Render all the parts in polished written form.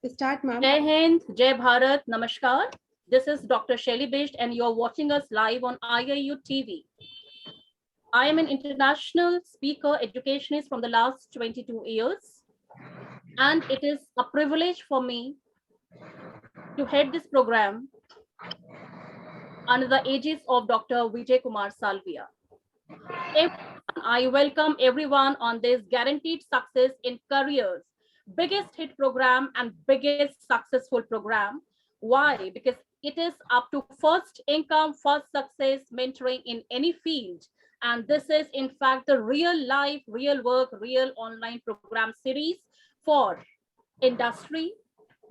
Start, ma'am. Jai Hind, Jai Bharat, Namaskar. This is Dr. Shelly Bisht and you're watching us live on IIU TV. I am an international speaker, educationist from the last 22 years. And it is a privilege for me to head this program under the aegis of Dr. Vijay Kumar Salvia. I welcome everyone on this guaranteed success in careers, biggest hit program and biggest successful program. Why? Because it is up to first income, first success mentoring in any field. And this is in fact the real life, real work, real online program series for industry,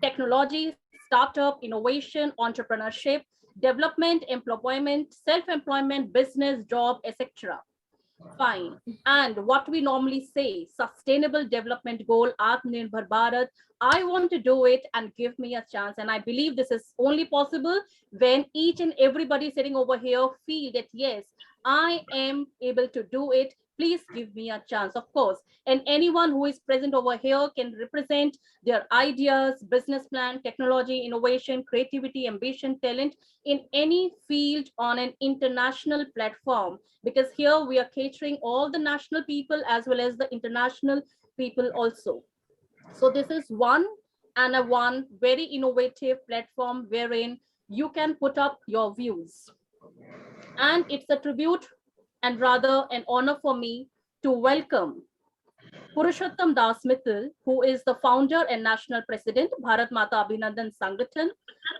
technology, startup, innovation, entrepreneurship, development, employment, self-employment, business, job, etc. Fine. And what we normally say, sustainable development goal, Atmanirbhar Bharat. I want to do it and give me a chance. And I believe this is only possible when each and everybody sitting over here feel that, yes, I am able to do it. Please give me a chance, of course. And anyone who is present over here can represent their ideas, business plan, technology, innovation, creativity, ambition, talent in any field on an international platform. Because here we are catering all the national people as well as the international people also. So this is one very innovative platform wherein you can put up your views. And it's a tribute and rather an honor for me to welcome Purushottam Das Mittal, who is the founder and national president, Bharat Mata Abhinandan Sangathan,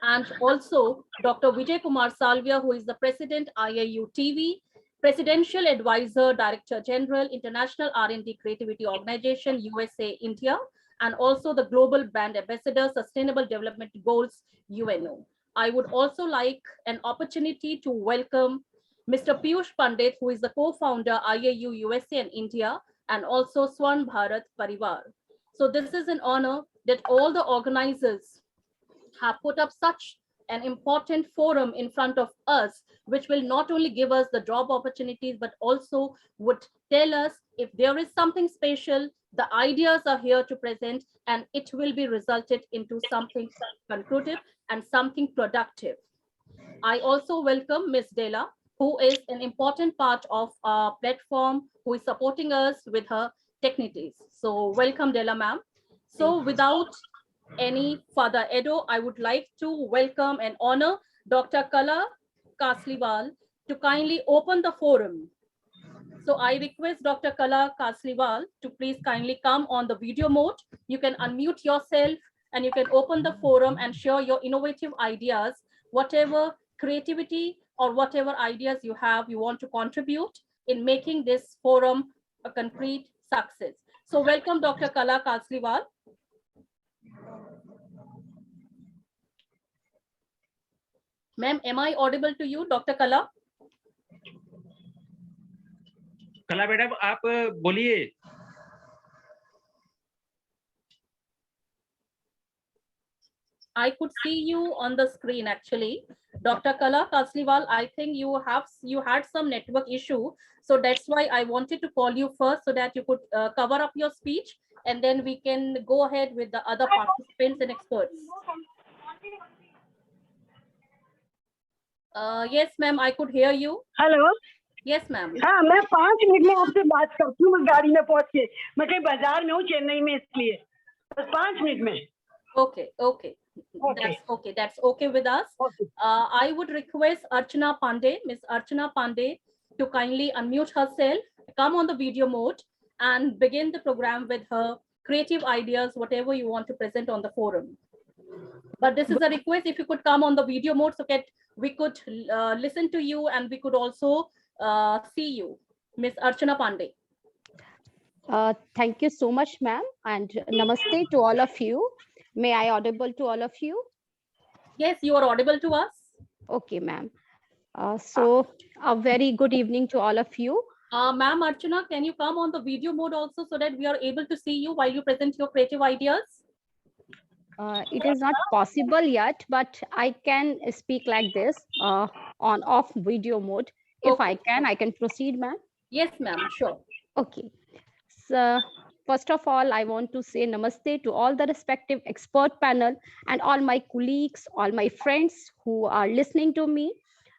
and also Dr. Vijay Kumar Salvia, who is the president, IIU TV, presidential advisor, director general, international R&D creativity organization, USA, India, and also the global brand ambassador, sustainable development goals, UNO. I would also like an opportunity to welcome Mr. Piyush Pandit, who is the co-founder, IIU USA and India, and also Swan Bharat Parivar. So this is an honor that all the organizers have put up such an important forum in front of us, which will not only give us the job opportunities, but also would tell us if there is something special, the ideas are here to present, and it will be resulted into something conclusive and something productive. I also welcome Ms. Dela, who is an important part of our platform, who is supporting us with her techniques. So welcome, Dela ma'am. So without any further ado, I would like to welcome and honor Dr. Kala Kasliwal to kindly open the forum. So I request Dr. Kala Kasliwal to please kindly come on the video mode. You can unmute yourself and you can open the forum and share your innovative ideas, whatever creativity or whatever ideas you have, you want to contribute in making this forum a concrete success. So welcome, Dr. Kala Kasliwal. Ma'am, am I audible to you, Dr. Kala? कला madam आप बोलिए. I could see you on the screen actually. Dr. Kala Kasliwal, I think you had some network issue. So that's why I wanted to call you first so that you could cover up your speech and then we can go ahead with the other participants and experts. Yes, ma'am, I could hear you. Hello. Yes, ma'am. हाँ, मैं 5 minute में आपसे बात करती हूँ. मैं गाड़ी में पहुंच के, मैं कहीं बाजार में हूँ चेन्नई में, इसलिए बस 5 मिनट में. Okay. That's okay with us. Okay. I would request Archana Pandey, Miss Archana Pandey, to kindly unmute herself, come on the video mode, and begin the program with her creative ideas, whatever you want to present on the forum. But this is a request, if you could come on the video mode so that we could listen to you and we could also see you. Miss Archana Pandey. Thank you so much, ma'am, and namaste to all of you. May I audible to all of you? Yes, you are audible to us. Okay, ma'am. So a very good evening to all of you. Ma'am Archana, can you come on the video mode also so that we are able to see you while you present your creative ideas? It is not possible yet, but I can speak like this on off video mode. If Okay. I can proceed, ma'am. Yes, ma'am, sure. Okay. So First of all, I want to say namaste to all the respective expert panel and all my colleagues, all my friends who are listening to me.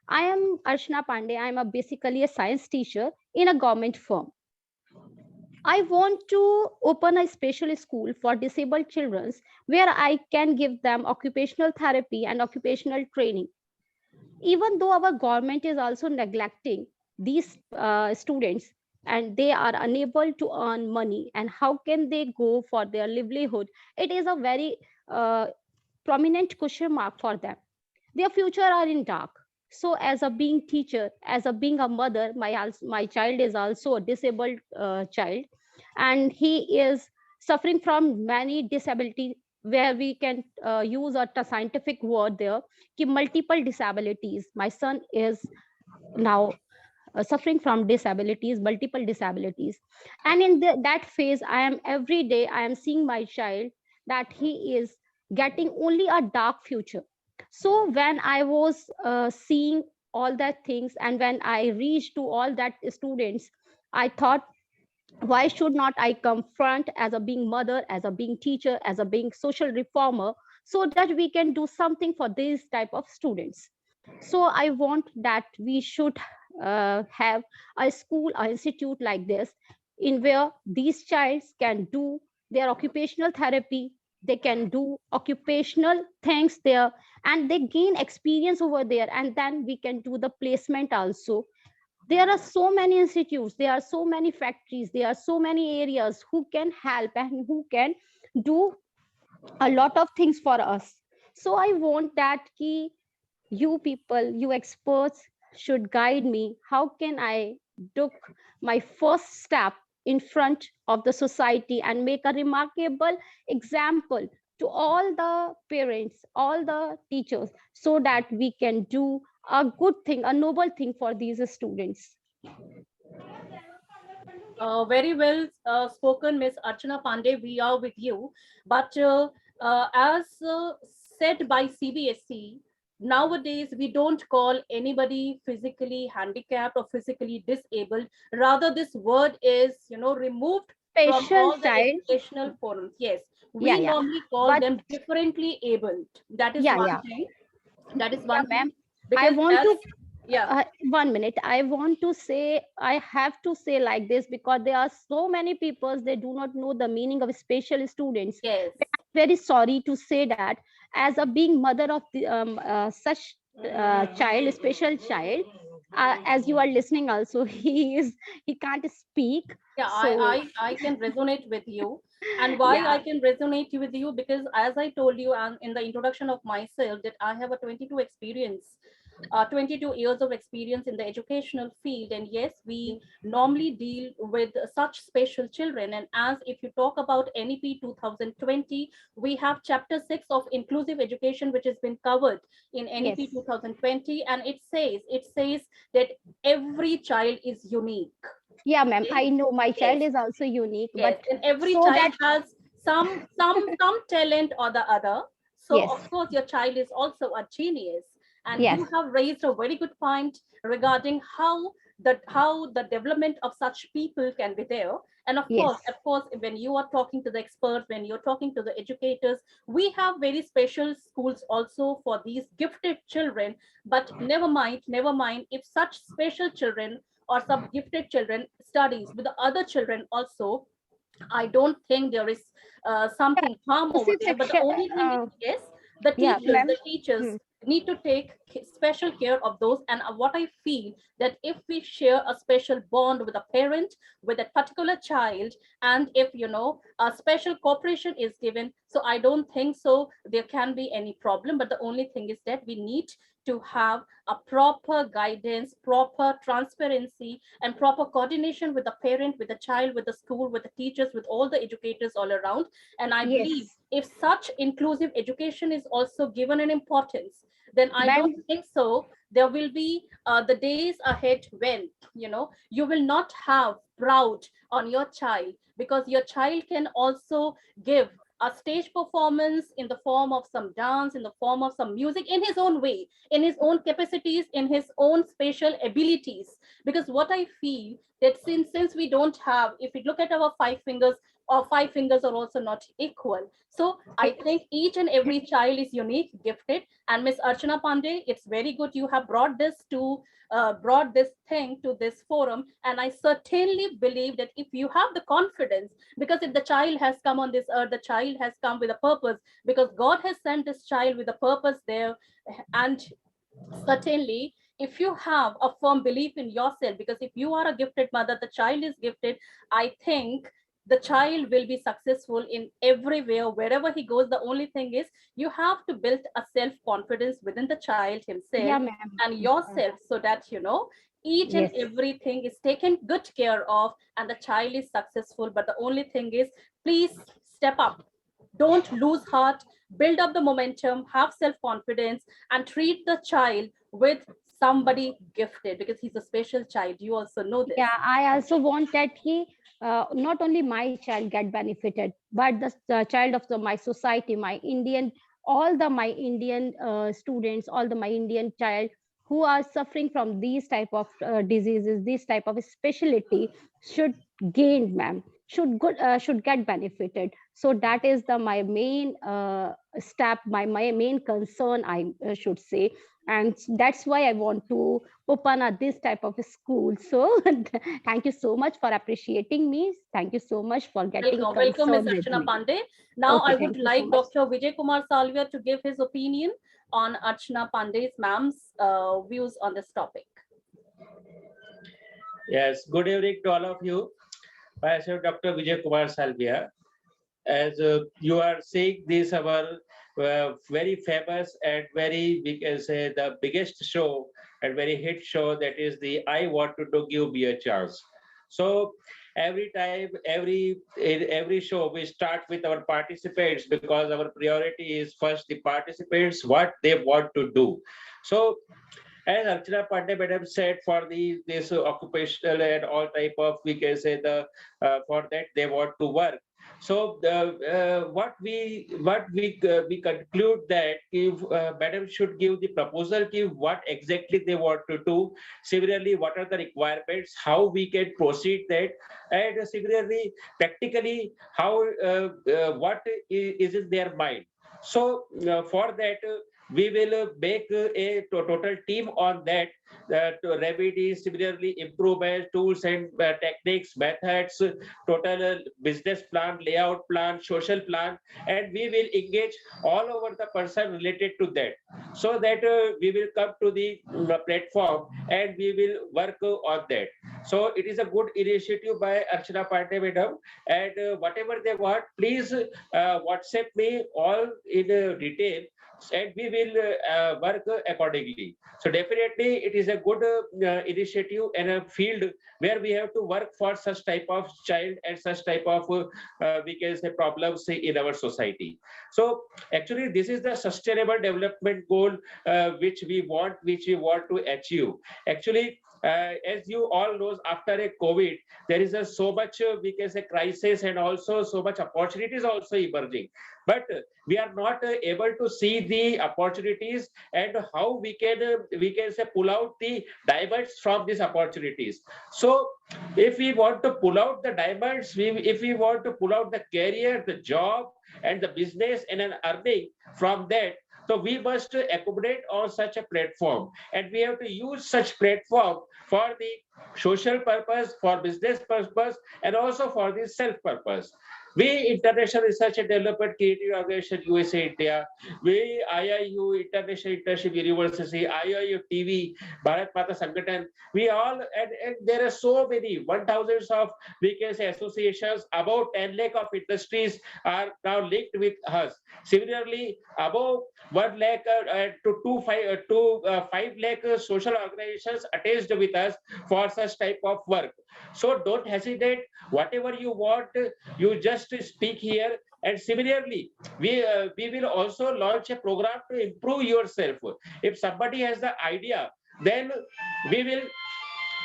I am Archana Pandey. I am basically a science teacher in a government firm. I want to open a special school for disabled children where I can give them occupational therapy and occupational training. Even though our government is also neglecting these students and they are unable to earn money, and how can they go for their livelihood? It is a very prominent question mark for them. Their future are in dark. So as a being teacher, as a being a mother, my child is also a disabled child, and he is suffering from many disabilities, where we can use a scientific word there, ki multiple disabilities. My son is now suffering from disabilities, multiple disabilities. And in that phase, every day I am seeing my child that he is getting only a dark future. So when I was seeing all that things, and when I reached to all that students, I thought, why should not I confront as a being mother, as a being teacher, as a being social reformer, so that we can do something for these type of students. So I want that we should have a school or institute like this, in where these childs can do their occupational therapy, they can do occupational things there, and they gain experience over there, and then we can do the placement also. There are so many institutes, there are so many factories, there are so many areas who can help and who can do a lot of things for us. So I want that key, you people, you experts should guide me. How can I took my first step in front of the society and make a remarkable example to all the parents, all the teachers, so that we can do a good thing, a noble thing for these students. Very well spoken, Miss Archana Pandey. We are with you. But as said by CBSE, nowadays we don't call anybody physically handicapped or physically disabled. Rather, this word is, removed from Special all the child. educational forums. Yes, we Yeah. normally call But them differently abled. That is yeah, one thing. That is one thing. ma'am. I Because want as, to yeah, 1 minute. I want to say, I have to say like this, because there are so many people, they do not know the meaning of special students. yes. Very sorry to say that, as a being mother of such child, special child, as you are listening also, he can't speak. Yeah, So I can resonate with you. And why yeah. I can resonate with you, because as I told you in the introduction of myself, that I have a 22 years of experience in the educational field. And yes, we normally deal with such special children. And as if you talk about NEP 2020, we have chapter 6 of inclusive education, which has been covered in Yes. NEP 2020. And it says that every child is unique. Yeah, ma'am, Okay? I know my child Yes. is also unique, Yes, but and every so child that has some talent or the other. So yes, of course your child is also a genius. And yes, you have raised a very good point regarding how the development of such people can be there. And yes, of course, when you are talking to the experts, when you're talking to the educators, we have very special schools also for these gifted children. But never mind if such special children or some gifted children studies with the other children also, I don't think there is something harm over inclusive there. But the section. only thing is, yes, Yeah, ma'am. the teachers need to take special care of those. And what I feel, that if we share a special bond with a parent, with a particular child, and if a special cooperation is given, so I don't think so there can be any problem. But the only thing is that we need to have a proper guidance, proper transparency, and proper coordination with the parent, with the child, with the school, with the teachers, with all the educators all around. And I believe Yes, if such inclusive education is also given an importance, then I ma'am. don't think so there will be the days ahead when you will not have proud on your child, because your child can also give a stage performance in the form of some dance, in the form of some music, in his own way, in his own capacities, in his own spatial abilities. Because what I feel, that since we don't have, if we look at our 5 fingers, our 5 fingers are also not equal. So I think each and every child is unique, gifted. And Miss Archana Pandey, it's very good you have brought this to brought this thing to this forum. And I certainly believe that if you have the confidence, because if the child has come on this earth, the child has come with a purpose, because God has sent this child with a purpose there. And certainly, if you have a firm belief in yourself, because if you are a gifted mother, the child is gifted, I think the child will be successful in everywhere, wherever he goes. The only thing is you have to build a self-confidence within the child himself Yeah, ma'am. and yourself, so that each and Yes. everything is taken good care of and the child is successful. But the only thing is, please step up, don't lose heart, build up the momentum, have self-confidence, and treat the child with somebody gifted, because he's a special child. You also know this. Yeah, I also want that he not only my child get benefited, but the child of my society, my Indian, my Indian students, all the my Indian child who are suffering from these type of diseases, this type of specialty should gain, ma'am, should get benefited. So that is my main step, my main concern, I should say. And that's why I want to open this type of a school. So thank you so much for appreciating me. Thank you so much for getting Welcome, Ms. concerned with Archana me. Pandey. Now, Okay, I thank would you so like much. Dr. Vijay Kumar Salvia to give his opinion on Archana Pandey's ma'am's views on this topic. Yes, good evening to all of you. Myself, Dr. Vijay Kumar Salvia. As you are seeing this, our very famous and very, we can say, the biggest show and very hit show, that is the I Want to Give Me a Chance. So every time, in every show, we start with our participants, because our priority is first the participants, what they want to do. So as Archana Pandey madam said, for this occupational and all type of, we can say, for that they want to work. So we conclude that if madam should give the proposal, give what exactly they want to do. Similarly, what are the requirements, how we can proceed that, and similarly, practically how what is in their mind. So for that. We will make a total team on that, to remedies, similarly improvement, tools and techniques, methods, total business plan, layout plan, social plan, and we will engage all over the person related to that, so that we will come to the platform and we will work on that. So it is a good initiative by Archana Pandey madam, and whatever they want, please WhatsApp me all in detail, and we will work accordingly. So definitely it is a good initiative and a field where we have to work for such type of child and such type of we can say problems in our society. So actually this is the sustainable development goal which we want to achieve. Actually as you all know, after a COVID, there is so much we can say crisis, and also so much opportunities also emerging. But we are not able to see the opportunities and how we can say pull out the diamonds from these opportunities. So if we want to pull out the diamonds, if we want to pull out the career, the job and the business and an earning from that, so we must accommodate on such a platform, and we have to use such platform for the social purpose, for business purpose, and also for the self purpose. We International Research and Development Creative Organization USA India, we IIU International Internship University, IIU TV, Bharat Mata Sangathan, we all, and there are so many 1,000 of, we can say, associations, about 10 lakh of industries are now linked with us. Similarly, above 1 lakh to 5 lakh social organizations attached with us for such type of work. So don't hesitate, whatever you want, you just speak here. And similarly, we will also launch a program to improve yourself. If somebody has the idea, then we will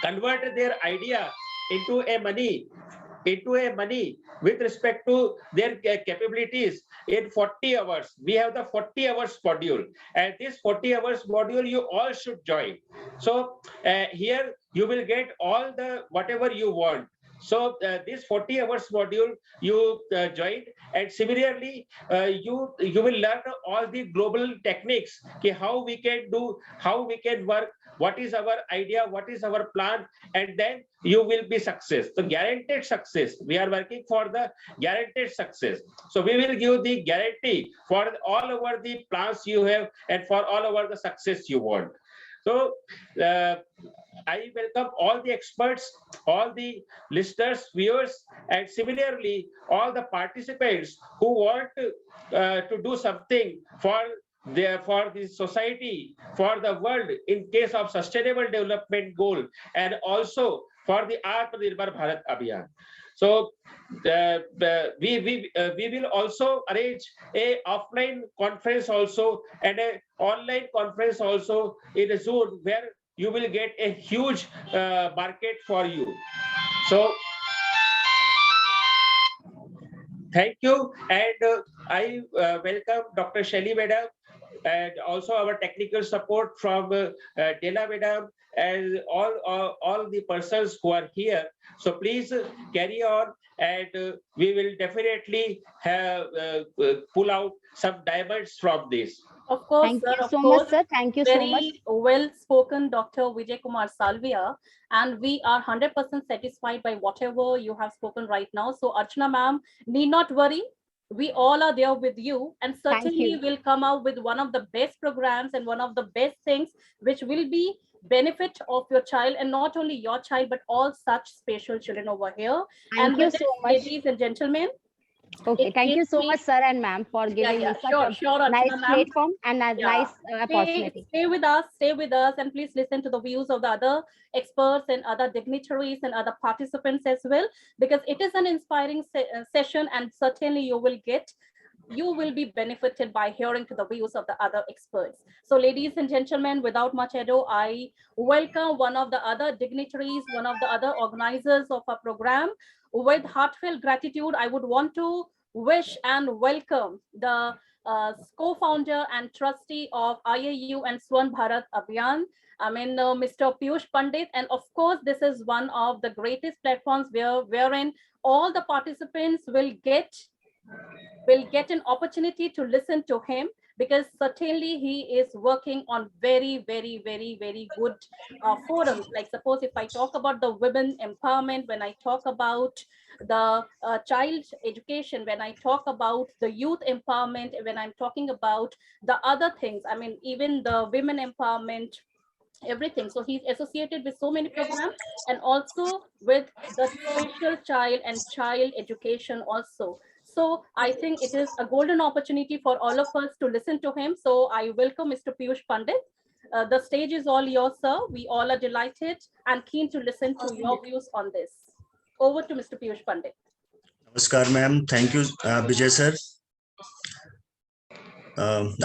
convert their idea into a money with respect to their capabilities in 40 hours. We have the 40 hours module, and this 40 hours module you all should join. So here you will get all the whatever you want. So this 40 hours module you joined, and similarly you will learn all the global techniques, how we can do, how we can work, what is our idea, what is our plan, and then you will be success. So guaranteed success. We are working for the guaranteed success. So we will give the guarantee for all over the plans you have and for all over the success you want. So I welcome all the experts, all the listeners, viewers, and similarly all the participants who want to do something for the society, for the world in case of sustainable development goal, and also for the Atmanirbhar Bharat Abhiyan. So we will also arrange a offline conference also and a online conference also in a Zoom, where you will get a huge market for you. So thank you, and I welcome Dr. Shelly Madam, and also our technical support from Dela Madam, and all the persons who are here. So please carry on, and we will definitely have pull out some diamonds from this. Of course, Thank sir. you Of so course. much, sir. Thank you so much. Very well spoken, Dr. Vijay Kumar Salvia, and we are 100% satisfied by whatever you have spoken right now. So, Archana ma'am, need not worry. We all are there with you, and certainly you. will come out with one of the best programs and one of the best things which will be benefit of your child, and not only your child but all such special children over here. Thank And you with so this, much. ladies and gentlemen, Okay, it thank you gives so me, much, sir and ma'am, for giving me such sure, a sure, nice Archana ma'am. platform and a nice opportunity. Stay with us, and please listen to the views of the other experts and other dignitaries and other participants as well, because it is an inspiring session, and certainly you will be benefited by hearing to the views of the other experts. So, ladies and gentlemen, without much ado, I welcome one of the other dignitaries, one of the other organizers of our program. With heartfelt gratitude, I would want to wish and welcome the co-founder and trustee of IIU and Swan Bharat Abhiyan. I mean, Mr. Piyush Pandit, and of course, this is one of the greatest platforms wherein all the participants will get an opportunity to listen to him, because certainly he is working on very, very, very, very good forums. Like, suppose if I talk about the women empowerment, when I talk about the child education, when I talk about the youth empowerment, when I'm talking about the other things, I mean, even the women empowerment, everything. So he's associated with so many programs, and also with the special child and child education also. So I think it is a golden opportunity for all of us to listen to him. So I welcome Mr. Piyush Pandit. The stage is all yours, sir. We all are delighted and keen to listen to your views on this. Over to Mr. Piyush Pandit. नमस्कार ma'am, thank you Vijay sir.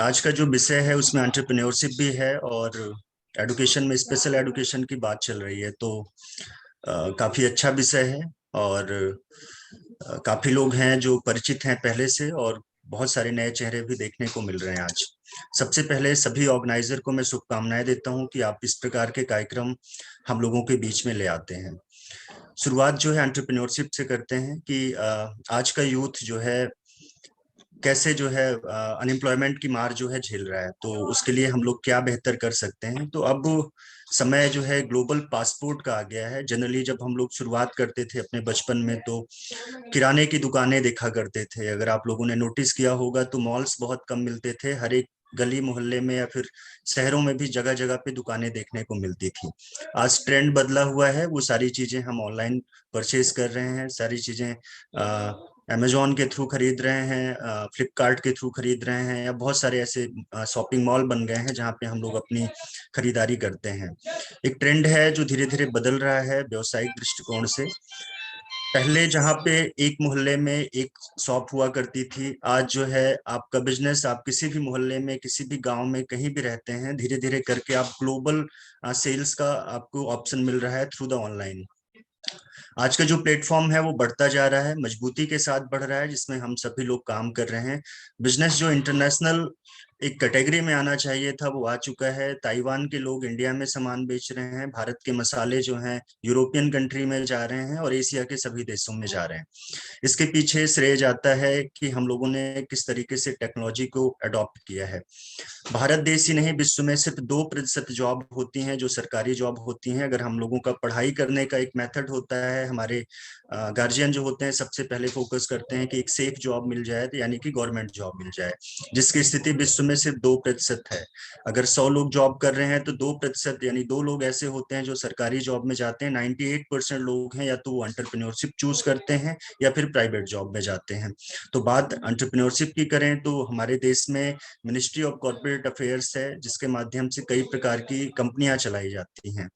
आज का जो विषय है उसमें entrepreneurship भी है और एडुकेशन में स्पेशल एडुकेशन की बात चल रही है, तो काफी अच्छा विषय है और काफी लोग हैं जो परिचित हैं पहले से, और बहुत सारे नए चेहरे भी देखने को मिल रहे हैं आज। सबसे पहले सभी ऑर्गेनाइजर को मैं शुभकामनाएं देता हूं कि आप इस प्रकार के कार्यक्रम हम लोगों के बीच में ले आते हैं। शुरुआत जो है एंटरप्रेन्योरशिप से करते हैं कि आज का यूथ जो है कैसे जो है अनएम्प्लॉयमेंट की मार जो है झेल रहा है, तो उसके लिए हम लोग क्या बेहतर कर सकते हैं। तो अब समय जो है ग्लोबल पासपोर्ट का आ गया है। जनरली जब हम लोग शुरुआत करते थे अपने बचपन में तो किराने की दुकानें देखा करते थे। अगर आप लोगों ने नोटिस किया होगा तो मॉल्स बहुत कम मिलते थे, हर एक गली मोहल्ले में या फिर शहरों में भी जगह जगह पे दुकानें देखने को मिलती थी। आज ट्रेंड बदला हुआ है, वो सारी चीजें हम ऑनलाइन परचेज कर रहे हैं, सारी चीजें अमेजोन के थ्रू खरीद रहे हैं, फ्लिपकार्ट के थ्रू खरीद रहे हैं, या बहुत सारे ऐसे शॉपिंग मॉल बन गए हैं जहाँ पे हम लोग अपनी खरीदारी करते हैं। एक ट्रेंड है जो धीरे धीरे बदल रहा है व्यवसायिक दृष्टिकोण से। पहले जहाँ पे एक मोहल्ले में एक शॉप हुआ करती थी, आज जो है आपका बिजनेस आप किसी भी मोहल्ले में किसी भी गांव में कहीं भी रहते हैं, धीरे धीरे करके आप ग्लोबल सेल्स का आपको ऑप्शन मिल रहा है थ्रू द ऑनलाइन। आज का जो प्लेटफॉर्म है वो बढ़ता जा रहा है, मजबूती के साथ बढ़ रहा है, जिसमें हम सभी लोग काम कर रहे हैं। बिजनेस जो इंटरनेशनल एक कैटेगरी में आना चाहिए था वो आ चुका है। ताइवान के लोग इंडिया में सामान बेच रहे हैं, भारत के मसाले जो हैं यूरोपियन कंट्री में जा रहे हैं और एशिया के सभी देशों में जा रहे हैं। इसके पीछे श्रेय जाता है कि हम लोगों ने किस तरीके से टेक्नोलॉजी को अडॉप्ट किया है। भारत देश ही नहीं, विश्व में सिर्फ 2% जॉब होती हैं जो सरकारी जॉब होती हैं। अगर हम लोगों का पढ़ाई करने का एक मेथड होता है, हमारे गार्जियन जो होते हैं सबसे पहले फोकस करते हैं कि एक सेफ जॉब मिल जाए, तो यानी कि गवर्नमेंट जॉब मिल जाए, जिसकी स्थिति विश्व में सिर्फ 2% है। अगर 100 लोग जॉब कर रहे हैं तो 2% यानी 2 लोग ऐसे होते हैं जो सरकारी जॉब में जाते हैं। 98% लोग हैं या तो वो एंटरप्रेन्योरशिप चूज करते हैं या फिर प्राइवेट जॉब में जाते हैं। तो बात एंटरप्रेन्योरशिप की करें तो हमारे देश में मिनिस्ट्री ऑफ कॉर्पोरेट अफेयर्स है, जिसके माध्यम से कई प्रकार की कंपनियां चलाई जाती हैं।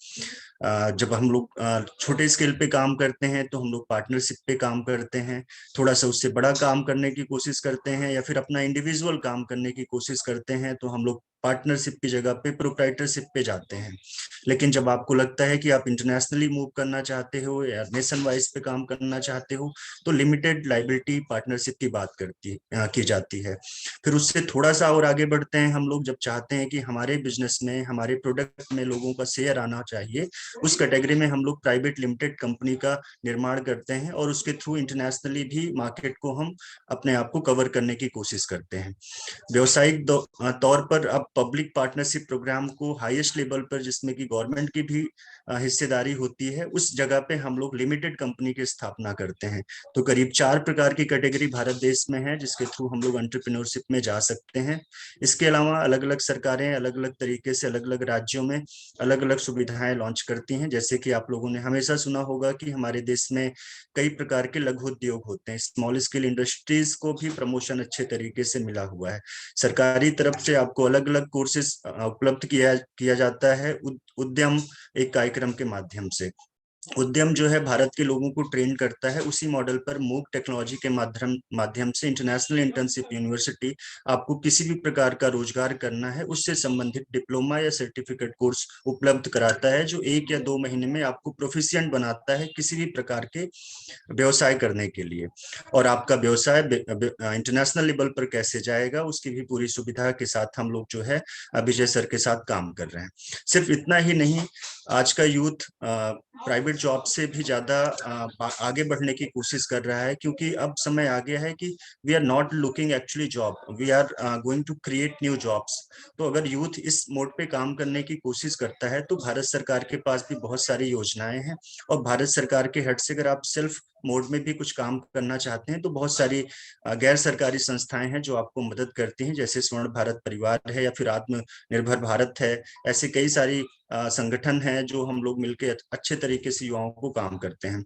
जब हम लोग छोटे स्केल पे काम करते हैं तो हम लोग पार्टनरशिप पे काम करते हैं, थोड़ा सा उससे बड़ा काम करने की कोशिश करते हैं या फिर अपना इंडिविजुअल काम करने की कोशिश करते हैं तो हम लोग पार्टनरशिप की जगह पे प्रोप्राइटरशिप पे जाते हैं। लेकिन जब आपको लगता है कि आप इंटरनेशनली मूव करना चाहते हो या नेशन वाइज पे काम करना चाहते हो तो लिमिटेड लाइबिलिटी पार्टनरशिप की बात की जाती है। फिर उससे थोड़ा सा और आगे बढ़ते हैं हम लोग, जब चाहते हैं कि हमारे बिजनेस में, हमारे प्रोडक्ट में लोगों का शेयर आना चाहिए, उस कैटेगरी में हम लोग प्राइवेट लिमिटेड कंपनी का निर्माण करते हैं और उसके थ्रू इंटरनेशनली भी मार्केट को हम अपने आप को कवर करने की कोशिश करते हैं। व्यवसायिक तौर पर अब पब्लिक पार्टनरशिप प्रोग्राम को हाईएस्ट लेवल पर, जिसमें कि गवर्नमेंट की भी हिस्सेदारी होती है, उस जगह पे हम लोग लिमिटेड कंपनी की स्थापना करते हैं। तो करीब 4 प्रकार की कैटेगरी भारत देश में है जिसके थ्रू हम लोग एंटरप्रेन्योरशिप में जा सकते हैं। इसके अलावा अलग अलग सरकारें अलग अलग तरीके से अलग अलग राज्यों में अलग अलग सुविधाएं लॉन्च करती हैं। जैसे कि आप लोगों ने हमेशा सुना होगा कि हमारे देश में कई प्रकार के लघु उद्योग होते हैं, स्मॉल स्केल इंडस्ट्रीज को भी प्रमोशन अच्छे तरीके से मिला हुआ है। सरकारी तरफ से आपको अलग अलग कोर्सेज उपलब्ध किया जाता है उद्यम एक कार्यक्रम के माध्यम से। उद्यम जो है भारत के लोगों को ट्रेन करता है, उसी मॉडल पर मूक टेक्नोलॉजी के माध्यम से इंटरनेशनल इंटर्नशिप यूनिवर्सिटी आपको किसी भी प्रकार का रोजगार करना है उससे संबंधित डिप्लोमा या सर्टिफिकेट कोर्स उपलब्ध कराता है, जो 1 या 2 महीने में आपको प्रोफिशिएंट बनाता है किसी भी प्रकार के व्यवसाय करने के लिए। और आपका व्यवसाय इंटरनेशनल लेवल पर कैसे जाएगा उसकी भी पूरी सुविधा के साथ हम लोग जो है विजय सर के साथ काम कर रहे हैं। सिर्फ इतना ही नहीं, आज का यूथ प्राइवेट जॉब से भी ज्यादा आगे बढ़ने की कोशिश कर रहा है, क्योंकि अब समय आ गया है कि we are not looking actually job, we are going to create new jobs. तो अगर यूथ इस मोड पे काम करने की कोशिश करता है तो भारत सरकार के पास भी बहुत सारी योजनाएं हैं, और भारत सरकार के हेड से अगर आप सेल्फ मोड में भी कुछ काम करना चाहते हैं तो बहुत सारी गैर सरकारी संस्थाएं हैं जो आपको मदद करती हैं, जैसे स्वर्ण भारत परिवार है या फिर आत्मनिर्भर भारत है। ऐसे कई सारी संगठन हैं जो हम लोग मिलकर अच्छे तरीके से युवाओं को काम करते हैं।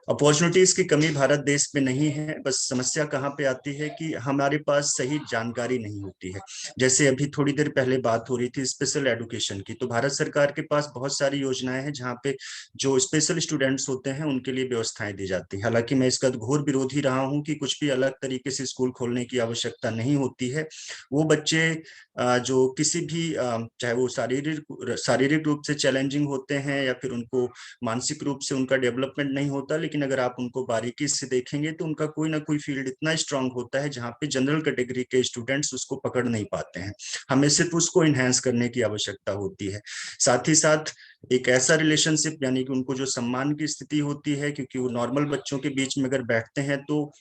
अपॉर्चुनिटीज की कमी भारत देश में नहीं है, बस समस्या कहाँ पे आती है कि हमारे पास सही जानकारी नहीं होती है। जैसे अभी थोड़ी देर पहले बात हो रही थी स्पेशल एजुकेशन की, तो भारत सरकार के पास बहुत सारी योजनाएं हैं जहाँ पे जो स्पेशल स्टूडेंट्स होते हैं उनके लिए व्यवस्थाएं दी जाती है। हालांकि मैं इसका घोर विरोधी रहा हूँ कि कुछ भी अलग तरीके से स्कूल खोलने की आवश्यकता नहीं होती है। वो बच्चे जो किसी भी चाहे वो शारीरिक रूप से चैलेंजिंग होते हैं या फिर उनको मानसिक रूप से उनका डेवलपमेंट नहीं होता, लेकिन अगर आप उनको बारीकी से देखेंगे तो उनका कोई ना कोई फील्ड इतना स्ट्रांग होता है जहाँ पे जनरल कैटेगरी के स्टूडेंट्स उसको पकड़ नहीं पाते हैं। हमें सिर्फ उसको इनहेंस करने की आवश्यकता होती है। साथ ही साथ एक ऐसा रिलेशनशिप, यानी कि उनको जो सम्मान की स्थिति होती है, क्योंकि वो नॉर्मल बच्चों के बीच में अगर बैठते हैं तो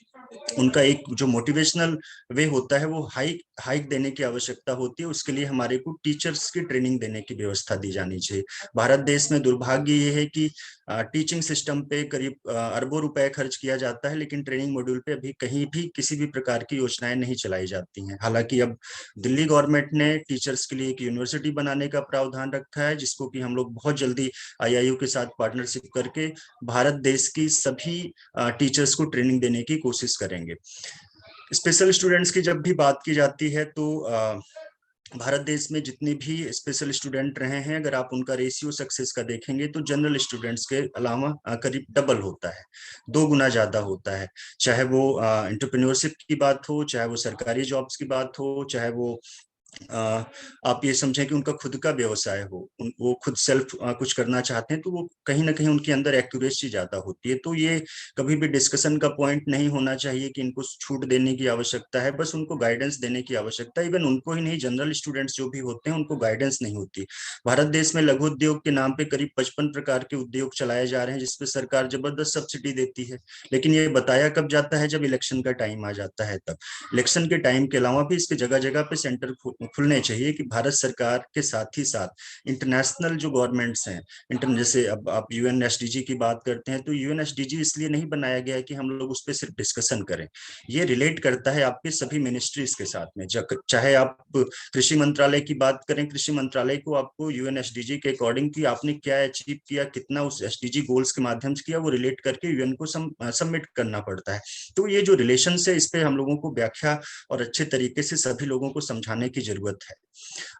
उनका एक जो मोटिवेशनल वे होता है वो हाइक देने की आवश्यकता होती है। उसके लिए हमारे को टीचर्स की ट्रेनिंग देने की व्यवस्था दी जानी चाहिए। भारत देश में दुर्भाग्य ये है कि टीचिंग सिस्टम पे करीब अरबों रुपए खर्च किया जाता है, लेकिन ट्रेनिंग मॉड्यूल पे अभी कहीं भी किसी भी प्रकार की योजनाएं नहीं चलाई जाती हैं। हालांकि अब दिल्ली गवर्नमेंट ने टीचर्स के लिए एक यूनिवर्सिटी बनाने का प्रावधान रखा है, जिसको कि हम लोग बहुत जल्दी IIU के साथ पार्टनरशिप करके भारत देश की सभी टीचर्स को ट्रेनिंग देने की कोशिश करेंगे। स्पेशल स्टूडेंट्स की जब भी बात की जाती है तो भारत देश में जितने भी स्पेशल स्टूडेंट रहे हैं, अगर आप उनका रेशियो सक्सेस का देखेंगे तो जनरल स्टूडेंट्स के अलावा करीब डबल होता है, 2 गुना ज्यादा होता है। चाहे वो एंटरप्रेन्योरशिप की बात हो, चाहे वो सरकारी जॉब्स की बात हो, चाहे वो आप ये समझें कि उनका खुद का व्यवसाय हो, वो खुद सेल्फ कुछ करना चाहते हैं, तो वो कहीं ना कहीं उनके अंदर एक्यूरेसी ज्यादा होती है। तो ये कभी भी डिस्कशन का पॉइंट नहीं होना चाहिए कि इनको छूट देने की आवश्यकता है, बस उनको गाइडेंस देने की आवश्यकता है। इवन उनको ही नहीं, जनरल स्टूडेंट्स जो भी होते हैं उनको गाइडेंस नहीं होती। भारत देश में लघु उद्योग के नाम पे करीब 55 प्रकार के उद्योग चलाए जा रहे हैं, जिसपे सरकार जबरदस्त सब्सिडी देती है, लेकिन ये बताया कब जाता है, जब इलेक्शन का टाइम आ जाता है तब। इलेक्शन के टाइम के अलावा भी इसके जगह जगह पे सेंटर खुलने चाहिए कि भारत सरकार के साथ ही साथ इंटरनेशनल जो गवर्नमेंट्स हैं, जैसे अब आप यूएनएसडीजी की बात करते हैं, तो यूएनएसडीजी इसलिए नहीं बनाया गया है कि हम लोग उस पर सिर्फ डिस्कशन करें। ये रिलेट करता है आपके सभी मिनिस्ट्रीज के साथ में। चाहे आप कृषि मंत्रालय की बात करें, कृषि मंत्रालय को आपको यूएनएसडीजी के अकॉर्डिंग कि आपने क्या अचीव किया, कितना उस एसडीजी गोल्स के माध्यम से किया, वो रिलेट करके यूएन को सबमिट करना पड़ता है। तो ये जो रिलेशन है, इस पे हम लोगों को व्याख्या और अच्छे तरीके से सभी लोगों को समझाने की जरूरत है।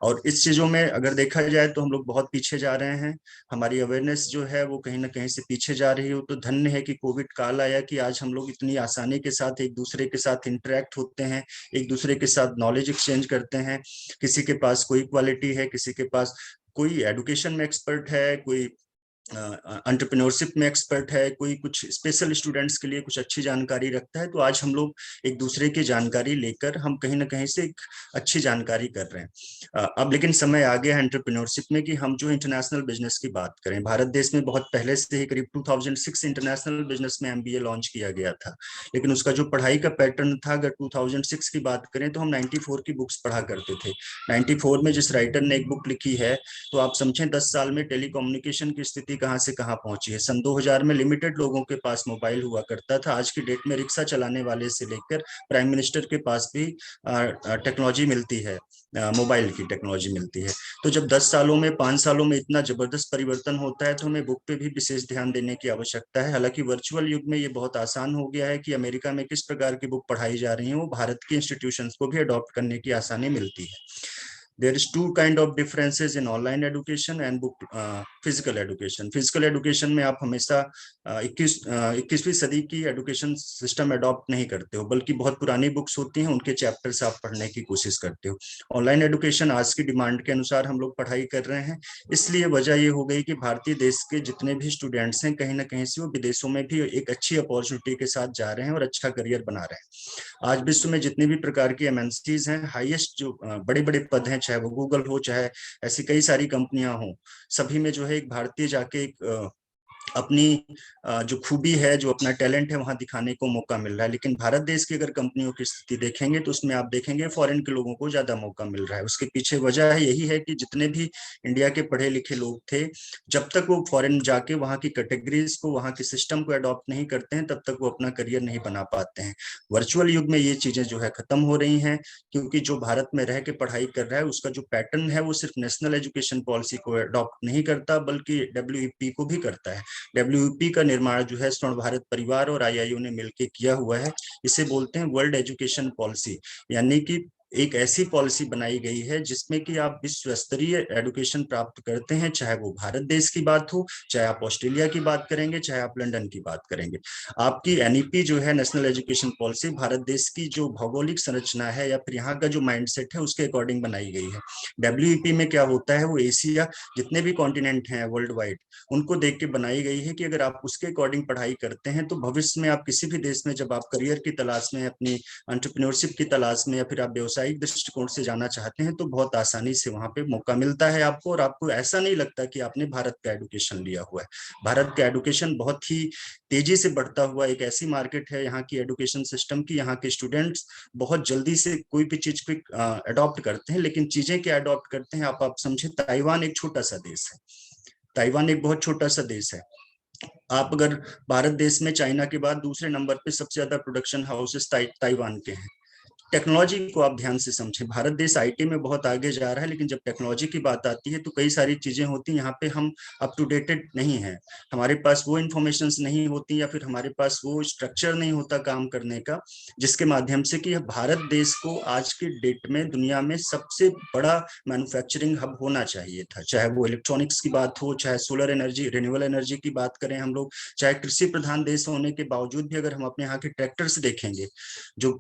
और इस चीजों में अगर देखा जाए तो हम लोग बहुत पीछे जा रहे हैं, हमारी अवेयरनेस जो है वो कहीं ना कहीं से पीछे जा रही है। तो धन्य है कि कोविड काल आया कि आज हम लोग इतनी आसानी के साथ एक दूसरे के साथ इंटरेक्ट होते हैं, एक दूसरे के साथ नॉलेज एक्सचेंज करते हैं। किसी के पास कोई क्वालिटी है, किसी के पास कोई एडुकेशन में एक्सपर्ट है, कोई एंटरप्रेन्योरशिप में एक्सपर्ट है, कोई कुछ स्पेशल स्टूडेंट्स के लिए कुछ अच्छी जानकारी रखता है। तो आज हम लोग एक दूसरे की जानकारी लेकर हम कहीं ना कहीं से एक अच्छी जानकारी कर रहे हैं। अब लेकिन समय आ गया है एंटरप्रेन्योरशिप में कि हम जो इंटरनेशनल बिजनेस की बात करें। भारत देश में बहुत पहले से ही करीब 2006 इंटरनेशनल बिजनेस में एमबीए लॉन्च किया गया था, लेकिन उसका जो पढ़ाई का पैटर्न था, अगर 2006 की बात करें तो हम 94 की बुक्स पढ़ा करते थे। 94 में जिस राइटर ने एक बुक लिखी है, तो आप समझें 10 साल में टेलीकम्युनिकेशन की स्थिति कहां से कहां पहुंची है। सन 2000 में लिमिटेड लोगों के पास मोबाइल हुआ करता था, आज की डेट में रिक्शा चलाने वाले से लेकर प्राइम मिनिस्टर के पास भी टेक्नोलॉजी मिलती है, मोबाइल की टेक्नोलॉजी मिलती है। तो जब 10 सालों में, 5 सालों में इतना जबरदस्त परिवर्तन होता है, तो हमें बुक पे भी विशेष ध्यान देने की आवश्यकता है। हालांकि वर्चुअल युग में ये बहुत आसान हो गया है कि अमेरिका में किस प्रकार की बुक पढ़ाई जा रही है, वो भारत के इंस्टीट्यूशंस को भी अडॉप्ट करने की आसानी मिलती है। There is two kind of differences in online education and book physical education. Physical education में आप हमेशा 21वीं सदी की एडुकेशन सिस्टम अडॉप्ट नहीं करते हो, बल्कि बहुत पुरानी बुक्स होती हैं, उनके चैप्टर्स आप पढ़ने की कोशिश करते हो। ऑनलाइन एडुकेशन आज की डिमांड के अनुसार हम लोग पढ़ाई कर रहे हैं, इसलिए वजह ये हो गई कि भारतीय देश के जितने भी स्टूडेंट्स हैं, कहीं ना कहीं से वो विदेशों में भी एक अच्छी अपॉर्चुनिटी के साथ जा रहे हैं और अच्छा करियर बना रहे हैं। आज विश्व में जितनी भी प्रकार की एमएनसीज हैं, हाईएस्ट जो बड़े बड़े पद हैं, चाहे वो गूगल हो, चाहे ऐसी कई सारी कंपनियां हो, सभी में जो है एक भारतीय जाके एक अपनी जो खूबी है, जो अपना टैलेंट है, वहां दिखाने को मौका मिल रहा है। लेकिन भारत देश की अगर कंपनियों की स्थिति देखेंगे तो उसमें आप देखेंगे फॉरेन के लोगों को ज्यादा मौका मिल रहा है। उसके पीछे वजह है यही है कि जितने भी इंडिया के पढ़े लिखे लोग थे, जब तक वो फॉरेन जाके वहां की कैटेगरीज को, वहां के सिस्टम को अडॉप्ट नहीं करते हैं, तब तक वो अपना करियर नहीं बना पाते हैं। वर्चुअल युग में ये चीजें जो है खत्म हो रही हैं, क्योंकि जो भारत में रह के पढ़ाई कर रहा है उसका जो पैटर्न है वो सिर्फ नेशनल एजुकेशन पॉलिसी को अडॉप्ट नहीं करता, बल्कि डब्ल्यूईपी को भी करता है। डब्ल्यूईपी का निर्माण जो है स्वर्ण भारत परिवार और आईआईयू ने मिलकर किया हुआ है। इसे बोलते हैं वर्ल्ड एजुकेशन पॉलिसी, यानी कि एक ऐसी पॉलिसी बनाई गई है जिसमें कि आप विश्व स्तरीय एडुकेशन प्राप्त करते हैं, चाहे वो भारत देश की बात हो, चाहे आप ऑस्ट्रेलिया की बात करेंगे, चाहे आप लंदन की बात करेंगे। आपकी एनईपी जो है, नेशनल एजुकेशन पॉलिसी, भारत देश की जो भौगोलिक संरचना है या फिर यहाँ का जो माइंडसेट है उसके अकॉर्डिंग बनाई गई है। डब्ल्यूईपी में क्या होता है, वो एशिया, जितने भी कॉन्टिनेंट हैं वर्ल्ड वाइड, उनको देख के बनाई गई है कि अगर आप उसके अकॉर्डिंग पढ़ाई करते हैं तो भविष्य में आप किसी भी देश में जब आप करियर की तलाश में, अपनी एंटरप्रेन्योरशिप की तलाश में, या फिर आप व्यावसायिक दृष्टिकोण से जाना चाहते हैं, तो बहुत आसानी से वहां पे मौका मिलता है आपको, और आपको ऐसा नहीं लगता कि आपने भारत का एडुकेशन लिया हुआ है। भारत का एडुकेशन बहुत ही तेजी से बढ़ता हुआ एक ऐसी मार्केट है यहाँ की एडुकेशन सिस्टम की। यहाँ के स्टूडेंट्स बहुत जल्दी से कोई भी चीज को अडॉप्ट करते हैं, लेकिन चीजें क्या अडॉप्ट करते हैं, आप समझे, ताइवान एक छोटा सा देश है, ताइवान एक बहुत छोटा सा देश है। आप अगर भारत देश में चाइना के बाद दूसरे नंबर पे सबसे ज्यादा प्रोडक्शन हाउसेस ताइवान के हैं। टेक्नोलॉजी को आप ध्यान से समझें, भारत देश आईटी में बहुत आगे जा रहा है, लेकिन जब टेक्नोलॉजी की बात आती है तो कई सारी चीजें होती हैं यहाँ पे हम अप टू डेटेड नहीं है, हमारे पास वो इन्फॉर्मेशन नहीं होती, या फिर हमारे पास वो स्ट्रक्चर नहीं होता काम करने का, जिसके माध्यम से कि भारत देश को आज की डेट में दुनिया में सबसे बड़ा मैन्युफैक्चरिंग हब होना चाहिए था। चाहे वो इलेक्ट्रॉनिक्स की बात हो, चाहे सोलर एनर्जी, रिन्यूएबल एनर्जी की बात करें हम लोग, चाहे कृषि प्रधान देश होने के बावजूद भी अगर हम अपने यहाँ के ट्रैक्टर्स देखेंगे, जो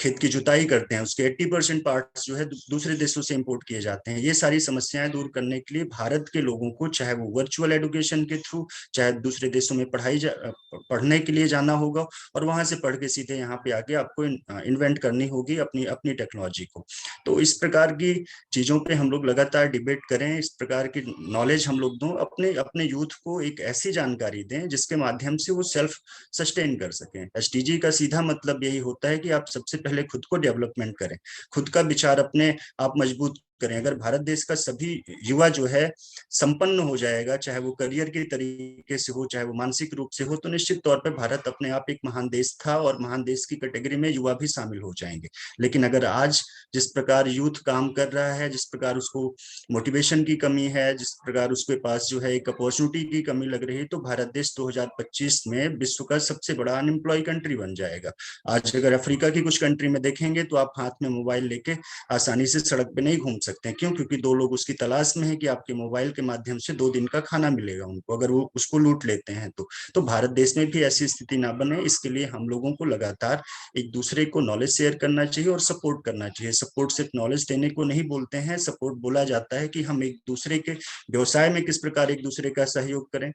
खेत की जुताई करते हैं उसके 80% पार्ट्स जो है दूसरे देशों से इंपोर्ट किए जाते हैं। ये सारी समस्याएं दूर करने के लिए भारत के लोगों को, चाहे वो वर्चुअल एजुकेशन के थ्रू, चाहे दूसरे देशों में पढ़ने के लिए जाना होगा और वहां से पढ़ के सीधे यहाँ पे आके आपको इन्वेंट करनी होगी अपनी अपनी टेक्नोलॉजी को। तो इस प्रकार की चीजों पे हम लोग लगातार डिबेट करें, इस प्रकार की नॉलेज हम लोग दूं, अपने अपने यूथ को एक ऐसी जानकारी दें जिसके माध्यम से वो सेल्फ सस्टेन कर सकें। एसटीजी का सीधा मतलब यही होता है कि आप सबसे पहले खुद को डेवलपमेंट करें, खुद का विचार अपने आप मजबूत करें। अगर भारत देश का सभी युवा जो है संपन्न हो जाएगा, चाहे वो करियर के तरीके से हो, चाहे वो मानसिक रूप से हो, तो निश्चित तौर पे भारत अपने आप एक महान देश था और महान देश की कैटेगरी में युवा भी शामिल हो जाएंगे। लेकिन अगर आज जिस प्रकार यूथ काम कर रहा है, जिस प्रकार उसको मोटिवेशन की कमी है, जिस प्रकार उसके पास जो है एक अपॉर्चुनिटी की कमी लग रही है, तो भारत देश 2025 में विश्व का सबसे बड़ा अनएम्प्लॉय कंट्री बन जाएगा। आज अगर अफ्रीका की कुछ कंट्री में देखेंगे तो आप हाथ में मोबाइल लेके आसानी से सड़क पे नहीं घूम सकते हैं। क्यों? क्योंकि दो लोग उसकी तलाश में है कि आपके मोबाइल के माध्यम से 2 दिन का खाना मिलेगा उनको, अगर वो उसको लूट लेते हैं तो भारत देश में भी ऐसी स्थिति ना बने, इसके लिए हम लोगों को लगातार एक दूसरे को नॉलेज शेयर करना चाहिए और सपोर्ट करना चाहिए। सपोर्ट सिर्फ नॉलेज देने को नहीं बोलते हैं, सपोर्ट बोला जाता है कि हम एक दूसरे के व्यवसाय में किस प्रकार एक दूसरे का सहयोग करें।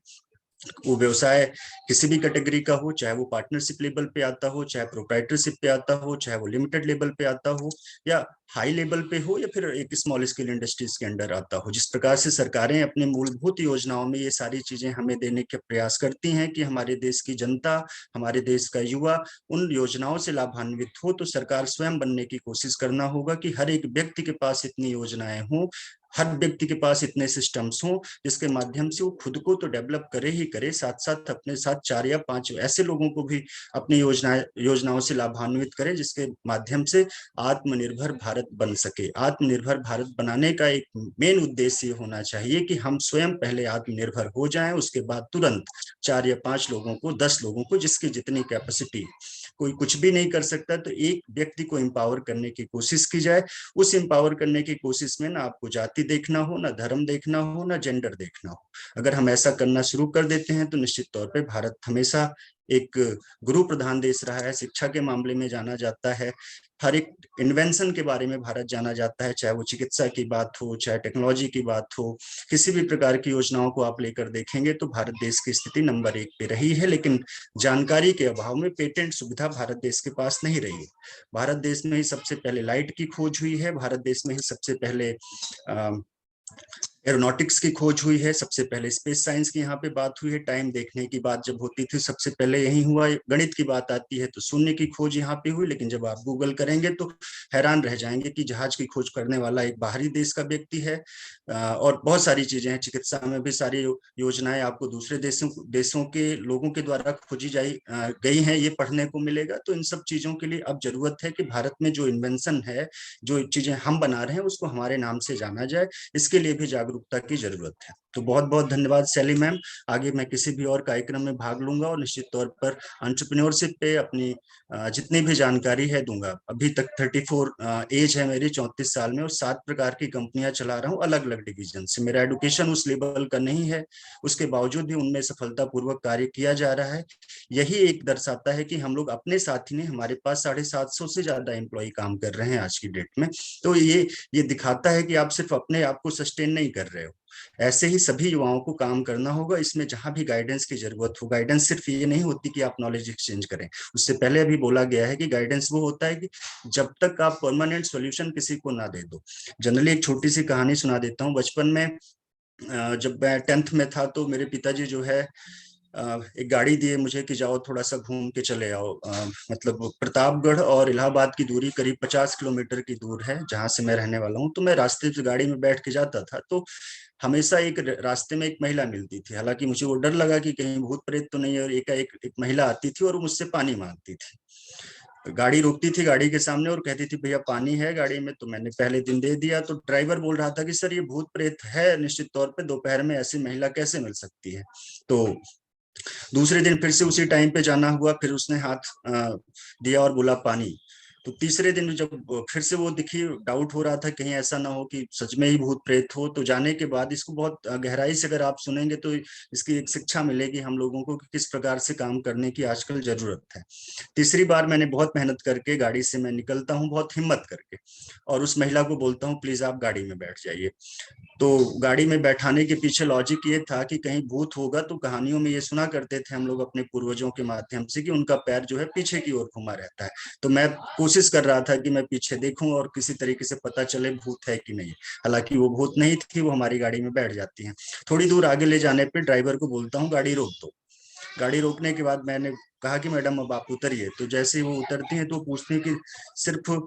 वो व्यवसाय किसी भी कैटेगरी का हो, चाहे वो पार्टनरशिप लेवल पे आता हो, चाहे प्रोप्राइटरशिप पे आता हो, चाहे वो लिमिटेड लेवल पे आता हो, या हाई लेवल पे हो, या फिर एक स्मॉल स्केल इंडस्ट्रीज के अंडर आता हो। जिस प्रकार से सरकारें अपने मूलभूत योजनाओं में ये सारी चीजें हमें देने के प्रयास करती हैं कि हमारे देश की जनता, हमारे देश का युवा उन योजनाओं से लाभान्वित हो, तो सरकार स्वयं बनने की कोशिश करना होगा कि हर एक व्यक्ति के पास इतनी योजनाएं हों, हर व्यक्ति के पास इतने सिस्टम्स हों जिसके माध्यम से वो खुद को तो डेवलप करे ही करे, साथ साथ अपने साथ 4 या 5 ऐसे लोगों को भी अपनी योजनाओं से लाभान्वित करे, जिसके माध्यम से आत्मनिर्भर भारत बन सके। आत्मनिर्भर भारत बनाने का एक मेन उद्देश्य होना चाहिए कि हम स्वयं पहले आत्मनिर्भर हो जाएं, उसके बाद तुरंत 4 या 5 लोगों को, 10 लोगों को, जिसकी जितनी कैपेसिटी। कोई कुछ भी नहीं कर सकता तो एक व्यक्ति को एम्पावर करने की कोशिश की जाए। उस एम्पावर करने की कोशिश में ना आपको जाति देखना हो, ना धर्म देखना हो, ना जेंडर देखना हो। अगर हम ऐसा करना शुरू कर देते हैं तो निश्चित तौर पे भारत हमेशा एक गुरु प्रधान देश रहा है। शिक्षा के मामले में जाना जाता है, हर एक इन्वेंशन के बारे में भारत जाना जाता है, चाहे वो चिकित्सा की बात हो, चाहे टेक्नोलॉजी की बात हो, किसी भी प्रकार की योजनाओं को आप लेकर देखेंगे तो भारत देश की स्थिति नंबर 1 पे रही है। लेकिन जानकारी के अभाव में पेटेंट सुविधा भारत देश के पास नहीं रही है। भारत देश में ही सबसे पहले लाइट की खोज हुई है, भारत देश में ही सबसे पहले एरोनॉटिक्स की खोज हुई है, सबसे पहले स्पेस साइंस की यहाँ पे बात हुई है। टाइम देखने की बात जब होती थी सबसे पहले यही हुआ। गणित की बात आती है तो शून्य की खोज यहाँ पे हुई। लेकिन जब आप गूगल करेंगे तो हैरान रह जाएंगे कि जहाज की खोज करने वाला एक बाहरी देश का व्यक्ति है। और बहुत सारी चीजें हैं, चिकित्सा में भी सारी योजनाएं आपको दूसरे देशों के लोगों के द्वारा खोजी गई हैं, ये पढ़ने को मिलेगा। तो इन सब चीजों के लिए अब जरूरत है कि भारत में जो इन्वेंशन है, जो चीजें हम बना रहे हैं, उसको हमारे नाम से जाना जाए। इसके लिए भी जागरूकता की जरूरत है। तो बहुत बहुत धन्यवाद शैली मैम। आगे मैं किसी भी और कार्यक्रम में भाग लूंगा और निश्चित तौर पर एंटरप्रेन्योरशिप पे अपनी जितनी भी जानकारी है दूंगा। अभी तक 34 एज है मेरी, 34 साल में, और 7 प्रकार की कंपनियां चला रहा हूँ अलग अलग डिवीजन से। मेरा एडुकेशन उस लेवल का नहीं है, उसके बावजूद भी उनमें सफलतापूर्वक कार्य किया जा रहा है। यही एक दर्शाता है कि हम लोग अपने साथ ही, हमारे पास 750 से ज्यादा एम्प्लॉय काम कर रहे हैं आज की डेट में। तो ये दिखाता है कि आप सिर्फ अपने आप को सस्टेन नहीं कर रहे हो, ऐसे ही सभी युवाओं को काम करना होगा। इसमें जहां भी गाइडेंस की जरूरत हो, गाइडेंस सिर्फ ये नहीं होती कि आप नॉलेज एक्सचेंज करें, उससे पहले अभी बोला गया है कि गाइडेंस वो होता है कि जब तक आप परमानेंट सॉल्यूशन किसी को ना दे दो। जनरली एक छोटी सी कहानी सुना देता हूँ। बचपन में जब मैं 10th में था तो मेरे पिताजी जो है एक गाड़ी दिए मुझे कि जाओ थोड़ा सा घूम के चले आओ। मतलब प्रतापगढ़ और इलाहाबाद की दूरी करीब 50 किलोमीटर की दूर है जहां से मैं रहने वाला हूँ। तो मैं रास्ते से गाड़ी में बैठ के जाता था, तो हमेशा एक रास्ते में एक महिला मिलती थी। हालांकि मुझे वो डर लगा कि कहीं भूत प्रेत तो नहीं है, और एक महिला आती थी और वो मुझसे पानी मांगती थी। गाड़ी रुकती थी गाड़ी के सामने और कहती थी भैया पानी है गाड़ी में। तो मैंने पहले दिन दे दिया। तो ड्राइवर बोल रहा था कि सर ये भूत प्रेत है, निश्चित तौर पे दोपहर में ऐसी महिला कैसे मिल सकती है। तो दूसरे दिन फिर से उसी टाइम पे जाना हुआ, फिर उसने हाथ दिया और बोला पानी। तो तीसरे दिन जब फिर से वो दिखी, डाउट हो रहा था कहीं ऐसा ना हो कि सच में ही भूत प्रेत हो। तो जाने के बाद इसको बहुत गहराई से अगर आप सुनेंगे तो इसकी एक शिक्षा मिलेगी हम लोगों को कि किस प्रकार से काम करने की आजकल जरूरत है। तीसरी बार मैंने बहुत मेहनत करके गाड़ी से मैं निकलता हूँ, बहुत हिम्मत करके, और उस महिला को बोलता हूँ प्लीज आप गाड़ी में बैठ जाइए। तो गाड़ी में बैठाने के पीछे लॉजिक ये था कि कहीं भूत होगा, तो कहानियों में ये सुना करते थे हम लोग अपने पूर्वजों के माध्यम से कि उनका पैर जो है पीछे की ओर घुमा रहता है। तो मैं कोशिश कर रहा था कि मैं पीछे देखूं और किसी तरीके से पता चले भूत है कि नहीं। हालांकि वो भूत नहीं थी, वो हमारी गाड़ी में बैठ जाती हैं। थोड़ी दूर आगे ले जाने पे ड्राइवर को बोलता हूँ गाड़ी रोक दो। गाड़ी रोकने के बाद मैंने कहा कि मैडम अब आप उतरिए। तो जैसे ही वो उतरती हैं तो पूछती हैं कि सिर्फ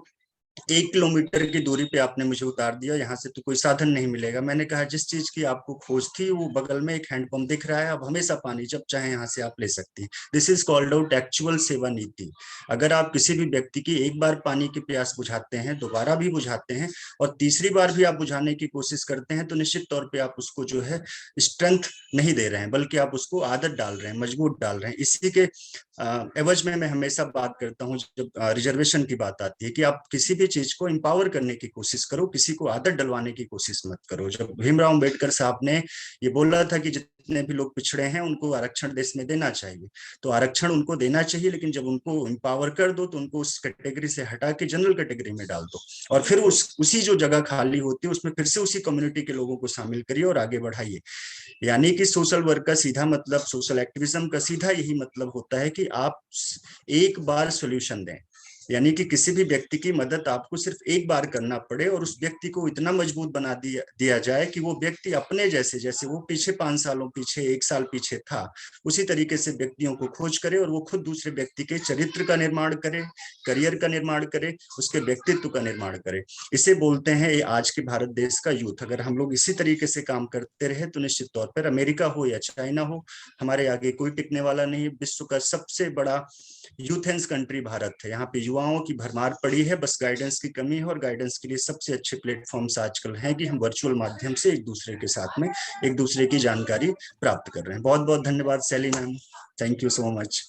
1 किलोमीटर की दूरी पे आपने मुझे उतार दिया, यहाँ से तो कोई साधन नहीं मिलेगा। मैंने कहा जिस चीज की आपको खोज थी वो बगल में एक हैंडपंप दिख रहा है, आप हमेशा पानी जब चाहे यहाँ से आप ले सकती हैं। This is called out actual सेवा नीति। अगर आप किसी भी व्यक्ति की एक बार पानी की प्यास बुझाते हैं, दोबारा भी बुझाते हैं, और तीसरी बार भी आप बुझाने की कोशिश करते हैं, तो निश्चित तौर पर आप उसको जो है स्ट्रेंथ नहीं दे रहे हैं, बल्कि आप उसको आदत डाल रहे हैं, मजबूत डाल रहे हैं। इसी के एवज में मैं हमेशा बात करता हूँ जब रिजर्वेशन की बात आती है कि आप किसी भी चीज को एम्पावर करने की कोशिश करो, किसी को आदत डलवाने की कोशिश मत करो। जब भीमराव अम्बेडकर साहब ने ये बोला था कि जितने भी लोग पिछड़े हैं उनको आरक्षण देश में देना चाहिए, तो आरक्षण उनको देना चाहिए, लेकिन जब उनको एम्पावर कर दो तो उनको उस कैटेगरी से हटा के जनरल कैटेगरी में डाल दो, और फिर उसी जो जगह खाली होती है उसमें फिर से उसी कम्युनिटी के लोगों को शामिल करिए और आगे बढ़ाइए। यानी कि सोशल वर्क का सीधा मतलब, सोशल एक्टिविज्म का सीधा यही मतलब होता है कि आप एक बार सॉल्यूशन दें। यानी कि किसी भी व्यक्ति की मदद आपको सिर्फ एक बार करना पड़े और उस व्यक्ति को इतना मजबूत बना दिया जाए कि वो व्यक्ति अपने जैसे, जैसे वो पीछे 5 सालों पीछे, 1 साल पीछे था, उसी तरीके से व्यक्तियों को खोज करे और वो खुद दूसरे व्यक्ति के चरित्र का निर्माण करे, करियर का निर्माण करे, उसके व्यक्तित्व का निर्माण करे। इसे बोलते हैं ये आज के भारत देश का यूथ। अगर हम लोग इसी तरीके से काम करते रहे तो निश्चित तौर पर अमेरिका हो या चाइना हो, हमारे आगे कोई टिकने वाला नहीं। विश्व का सबसे बड़ा यूथेंस कंट्री भारत है। यहाँ पे युवाओं की भरमार पड़ी है, बस गाइडेंस की कमी है, और गाइडेंस के लिए सबसे अच्छे प्लेटफॉर्म्स आजकल हैं कि हम वर्चुअल माध्यम से एक दूसरे के साथ में एक दूसरे की जानकारी प्राप्त कर रहे हैं। बहुत बहुत धन्यवाद शैली ma'am, thank you so much.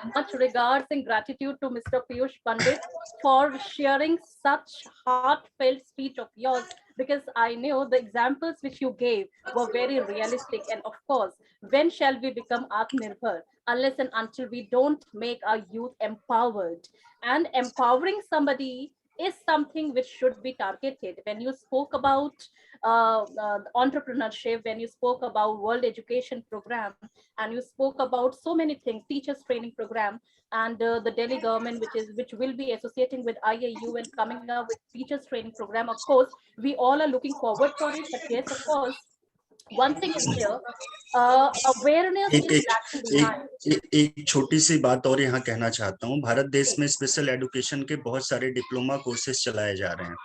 Much regards and gratitude to Mr. Piyush Pandit for sharing such heartfelt speech of yours, because I know the examples which you gave were very realistic. And of course, when shall we become Atmanirbhar unless and until we don't make our youth empowered? And empowering somebody is something which should be targeted. When you spoke about entrepreneurship, when you spoke about World Education Program, and you spoke about so many things, teachers training program, and the Delhi government, which will be associating with IIU and coming up with teachers training program. Of course, we all are looking forward for it. But yes, of course, one thing is clear, awareness एक is एक lacking behind. एक छोटी सी बात और यहाँ कहना चाहता हूँ। भारत देश में स्पेशल एजुकेशन के बहुत सारे डिप्लोमा कोर्सेज चलाए जा रहे हैं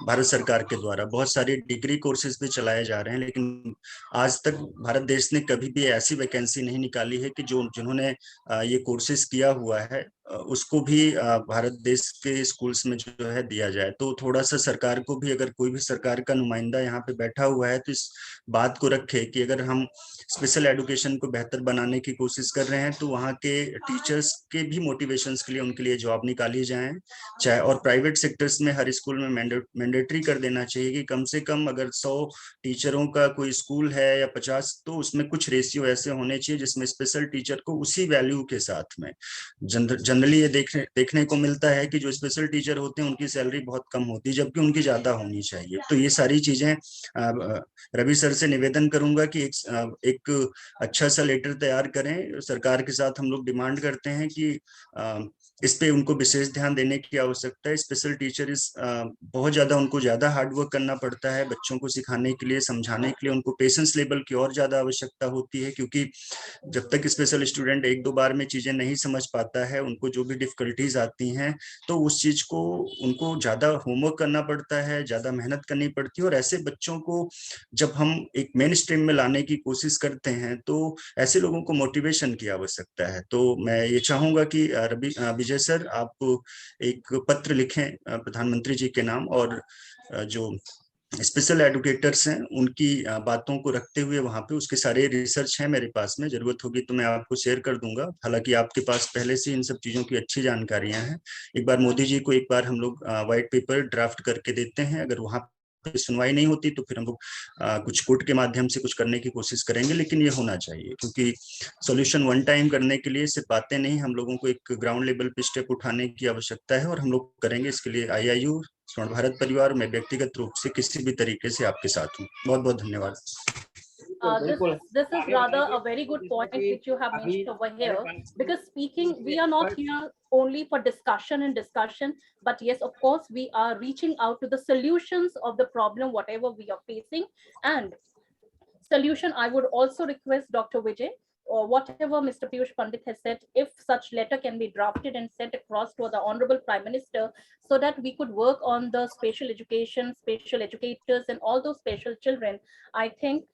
भारत सरकार के द्वारा, बहुत सारे डिग्री कोर्सेज भी चलाए जा रहे हैं, लेकिन आज तक भारत देश ने कभी भी ऐसी वैकेंसी नहीं निकाली है कि जिन्होंने ये कोर्सेज किया हुआ है उसको भी भारत देश के स्कूल्स में जो है दिया जाए। तो थोड़ा सा सरकार को भी, अगर कोई भी सरकार का नुमाइंदा यहाँ पे बैठा हुआ है, तो इस बात को रखे कि अगर हम स्पेशल एजुकेशन को बेहतर बनाने की कोशिश कर रहे हैं तो वहाँ के टीचर्स के भी मोटिवेशंस के लिए उनके लिए जॉब निकाली जाए चाहे, और प्राइवेट सेक्टर्स में हर स्कूल में मैंडेटरी कर देना चाहिए कि कम से कम अगर 100 टीचरों का कोई स्कूल है या 50, तो उसमें कुछ रेशियो ऐसे होने चाहिए जिसमें स्पेशल टीचर को उसी वैल्यू के साथ में। जनरली ये देखने को मिलता है कि जो स्पेशल टीचर होते हैं उनकी सैलरी बहुत कम होती है, जबकि उनकी ज्यादा होनी चाहिए। तो ये सारी चीजें रवि सर से निवेदन करूंगा कि एक अच्छा सा लेटर तैयार करें सरकार के साथ। हम लोग डिमांड करते हैं कि इस पे उनको विशेष ध्यान देने की आवश्यकता है। स्पेशल टीचर बहुत ज्यादा, उनको ज्यादा हार्ड वर्क करना पड़ता है बच्चों को सिखाने के लिए, समझाने के लिए। उनको पेशेंस लेवल की और ज्यादा आवश्यकता होती है, क्योंकि जब तक स्पेशल स्टूडेंट 1-2 बार में चीजें नहीं समझ पाता है, उनको जो भी डिफिकल्टीज आती हैं, तो उस चीज को उनको ज्यादा होमवर्क करना पड़ता है, ज्यादा मेहनत करनी पड़ती है। और ऐसे बच्चों को जब हम एक मेन स्ट्रीम में लाने की कोशिश करते हैं तो ऐसे लोगों को मोटिवेशन की आवश्यकता है। तो मैं ये चाहूंगा कि विजय सर आप एक पत्र लिखें प्रधानमंत्री जी के नाम, और जो स्पेशल एडुकेटर्स हैं उनकी बातों को रखते हुए वहां पे उसके सारे रिसर्च हैं मेरे पास में, जरूरत होगी तो मैं आपको शेयर कर दूंगा। हालांकि आपके पास पहले से इन सब चीजों की अच्छी जानकारियां हैं। एक बार मोदी जी को एक बार हम लोग व्हाइट पेपर ड्राफ्ट करके देते हैं, अगर वहां पे सुनवाई नहीं होती तो फिर हम लोग कुछ कोर्ट के माध्यम से कुछ करने की कोशिश करेंगे, लेकिन ये होना चाहिए क्योंकि सॉल्यूशन वन टाइम करने के लिए सिर्फ बातें नहीं, हम लोगों को एक ग्राउंड लेवल पे स्टेप उठाने की आवश्यकता है और हम लोग करेंगे। इसके लिए IIU स्वर्ण भारत परिवार में व्यक्तिगत रूप से किसी भी तरीके से आपके साथ हूँ। बहुत बहुत धन्यवाद। This is rather a very good point which you have mentioned over here, because speaking, we are not here only for discussion and discussion, but yes, of course, we are reaching out to the solutions of the problem, whatever we are facing. And solution, I would also request Dr. Vijay, or whatever Mr. Piyush Pandit has said, if such letter can be drafted and sent across to the Honorable Prime Minister, so that we could work on the special education, special educators, and all those special children. I think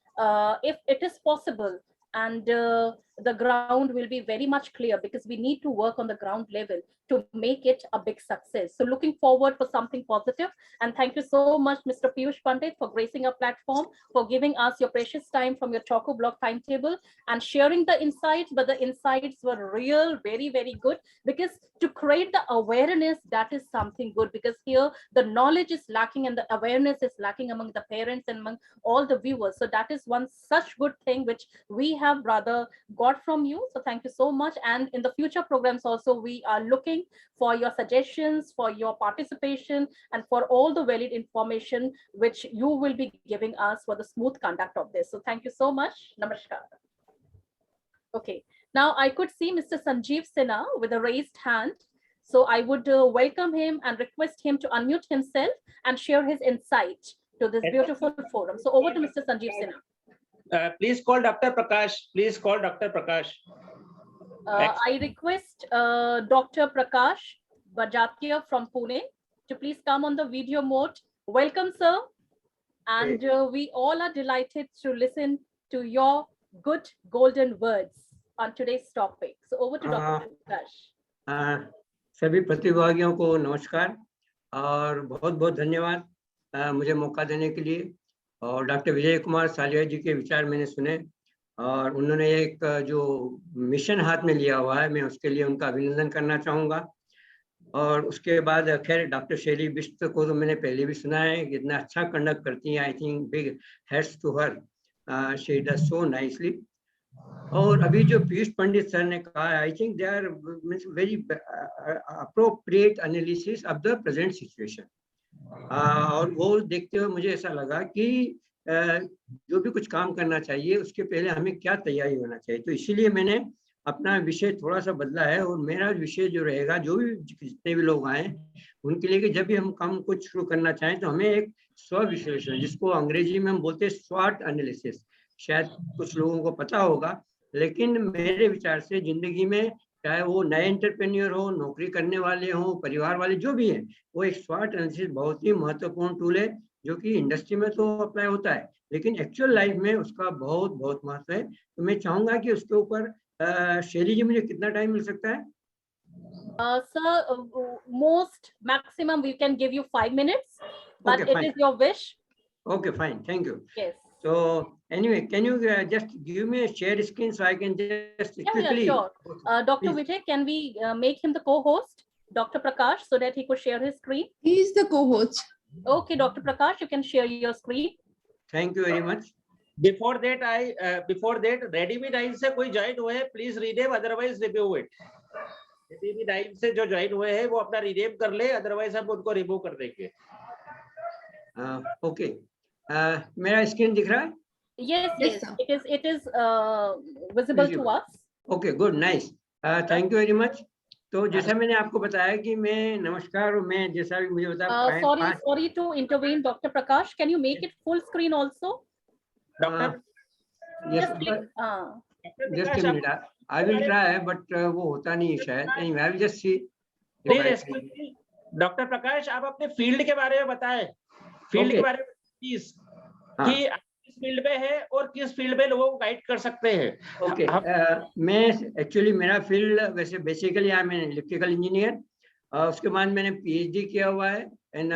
if it is possible, and the ground will be very much clear, because we need to work on the ground level to make it a big success. So looking forward for something positive. And thank you so much, Mr. Piyush Pandit, for gracing our platform, for giving us your precious time from your Choco Block timetable and sharing the insights. But the insights were real, very, very good, because to create the awareness, that is something good, because here the knowledge is lacking and the awareness is lacking among the parents and among all the viewers. So that is one such good thing which we have rather got from you. So thank you so much. And in the future programs also, we are looking for your suggestions, for your participation, and for all the valid information which you will be giving us for the smooth conduct of this. So thank you so much. Namaskar. Okay, now I could see Mr. Sanjeev Sinha with a raised hand. So I would welcome him and request him to unmute himself and share his insight to this beautiful forum. So over to Mr. Sanjeev Sinha. Please call Dr. Prakash. Please call Dr. Prakash. I request Dr. Prakash Bajatia from Pune to please come on the video mode. Welcome, sir. And we all are delighted to listen to your good golden words on today's topic. So over to Dr. Prakash. सभी प्रतिभागियों को नमस्कार और बहुत बहुत धन्यवाद मुझे मौका देने के लिए। और डॉक्टर विजय कुमार सालिया जी के विचार मैंने सुने और उन्होंने एक जो मिशन हाथ में लिया हुआ है, मैं उसके लिए उनका अभिनंदन करना चाहूँगा। और उसके बाद खैर डॉक्टर शैली बिष्ट को तो मैंने पहले भी सुना है, कितना अच्छा कंडक्ट करती हैं। I think big heads to her, she does so nicely. और अभी जो पीयूष पंडित सर ने कहा, I think they are very appropriate analysis of the present situation. और वो देखते हुए मुझे ऐसा लगा कि जो भी कुछ काम करना चाहिए उसके पहले हमें क्या तैयारी होना चाहिए। तो इसीलिए मैंने अपना विषय थोड़ा सा बदला है और मेरा विषय जो रहेगा, जो भी जितने भी लोग आए उनके लिए कि जब भी हम काम कुछ शुरू करना चाहें तो हमें एक स्व विश्लेषण, जिसको अंग्रेजी में हम बोलते हैं स्वॉट एनालिसिस, शायद कुछ लोगों को पता होगा, लेकिन मेरे विचार से जिंदगी में चाहे वो नए एंटरप्रेन्योर हो, नौकरी करने वाले हो, परिवार वाले जो भी हैं, वो एक स्वॉट एनालिसिस बहुत ही महत्वपूर्ण टूल है जो कि इंडस्ट्री में तो अप्लाई होता है लेकिन एक्चुअल लाइफ में उसका बहुत बहुत महत्व है। तो मैं चाहूंगा कि उसके ऊपर शैली जी मुझे कितना टाइम मिल सकता है? Sir, most maximum we can give you 5 minutes, but okay, it is your wish. Okay, fine. Thank you. Yes. So anyway, can you just give me a share screen so I can just quickly? Yeah, sure. Dr. Vijay, can we make him the co-host, Dr. Prakash, so that he could share his screen? He is the co-host. Okay, Dr. Prakash, you can share your screen. Thank you very much. Before that, ready with time से कोई join हुए हैं, please rename, otherwise review it. ready with time से जो join हुए हैं वो अपना rename कर ले, otherwise हम उनको remove कर देंगे. Okay. मेरा स्क्रीन दिख रहा है? Yes, yes, it is visible to us. Okay, good, nice. Thank you very much. तो जैसा मैंने आपको बताया कि मैं नमस्कार और मैं जैसा भी मुझे बताया sorry to intervene, Dr. Prakash, can you make it full screen also? Doctor, yes, just a minute. I will try, but वो होता नहीं शायद. Anyway, I will just see. Doctor Prakash, आप अपने फील्ड के बारे में बताएं. फील्ड के बारे में प्लीज, कि आप किस फील्ड में है और किस फील्ड में लोगों को गाइड कर सकते हैं. Okay, मैं एक्चुअली मेरा फील्ड वैसे basically I am an electrical engineer उसके बाद मैंने PhD किया हुआ है in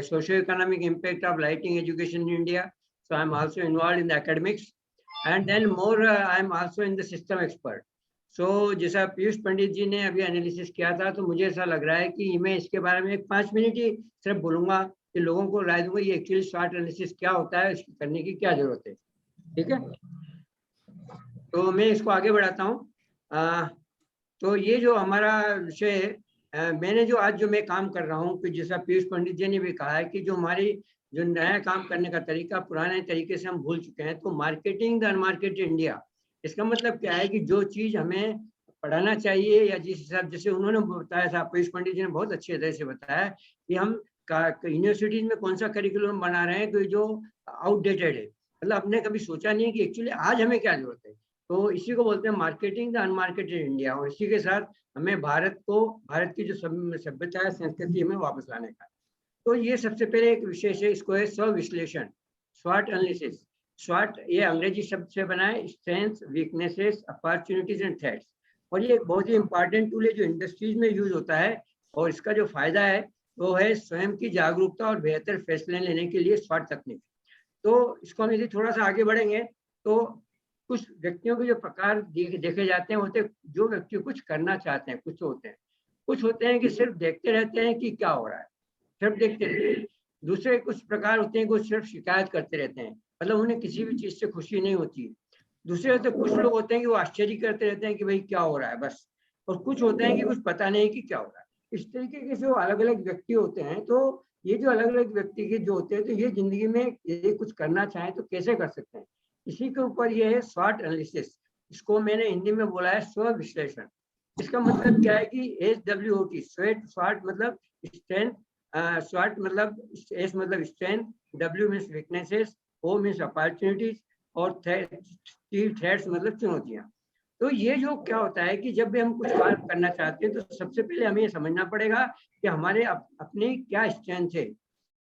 socio economic impact of lighting education in India. So I'm also involved in the academics, and then more I'm also in the system expert. So जैसा पीयूष पंडित जी ने अभी analysis किया था, तो मुझे ऐसा लग रहा है कि मैं इसके बारे में 5 मिनट ही सिर्फ बोलूंगा कि लोगों को राय दूंगा ये एक्चुअली SWOT एनालिसिस क्या होता है, इसको करने की क्या जरूरत है. ठीक है, तो मैं इसको आगे बढ़ाता हूँ. तो ये जो हमारा विषय है, मैंने जो आज जो मैं काम कर रहा हूँ, कि जैसा पीयूष पंडित जी ने भी कहा है कि जो हमारी जो नया काम करने का तरीका पुराने तरीके से हम भूल चुके हैं. तो मार्केटिंग द अनमार्केटेड इंडिया, इसका मतलब क्या है कि जो चीज हमें पढ़ाना चाहिए या जिस हिसाब जैसे उन्होंने बताया था, पीयूष पंडित जी ने बहुत अच्छे तरह से बताया कि हम यूनिवर्सिटीज में कौन सा करिकुलम बना रहे हैं कि जो आउटडेटेड है. मतलब आपने कभी सोचा नहीं कि एक्चुअली आज हमें क्या जरूरत है. तो इसी को बोलते हैं मार्केटिंग द अनमार्केटेड इंडिया. और इसी के साथ हमें भारत की जो सभ्यता है, संस्कृति हमें वापस लाने का. तो ये सबसे पहले एक विशेष है, इसको है स्व विश्लेषण, SWOT एनालिसिस. SWOT ये अंग्रेजी शब्द से बना है, strengths, weaknesses, opportunities and threats. और ये एक बहुत ही इंपॉर्टेंट टूल है जो इंडस्ट्रीज में यूज होता है. और इसका जो फायदा है वो है स्वयं की जागरूकता और बेहतर फैसले लेने के लिए SWOT तकनीक. तो इसको हम यदि थोड़ा सा आगे बढ़ेंगे तो कुछ व्यक्तियों के जो प्रकार देखे जाते हैं, होते जो व्यक्ति कुछ करना चाहते हैं. कुछ होते हैं कि सिर्फ देखते रहते हैं कि क्या हो रहा है, सिर्फ देखते रहते हैं. दूसरे कुछ प्रकार होते हैं कि सिर्फ शिकायत करते रहते हैं, मतलब उन्हें किसी भी चीज से खुशी नहीं होती. दूसरे होते कुछ लोग होते हैं कि वो आश्चर्य करते रहते हैं कि भाई क्या हो रहा है बस. और कुछ होते हैं कि कुछ पता नहीं कि क्या हो रहा है. इस तरीके के जो अलग अलग व्यक्ति होते हैं, तो ये जो अलग अलग व्यक्ति के जो होते हैं, तो ये जिंदगी में ये कुछ करना चाहें तो कैसे कर सकते हैं, इसी के ऊपर ये है SWOT एनालिसिस. इसको मैंने हिंदी में बोला है स्व विश्लेषण. इसका मतलब क्या है कि SWOT, SWOT मतलब स्ट्रेंथ, SWOT मतलब S मतलब strength, W means weaknesses, O means opportunities और थ्रेट्स मतलब चुनौतियां. तो ये जो क्या होता है कि जब भी हम कुछ कार्य करना चाहते हैं, तो सबसे पहले हमें ये समझना पड़ेगा कि हमारे अपनी क्या स्ट्रेंथ है.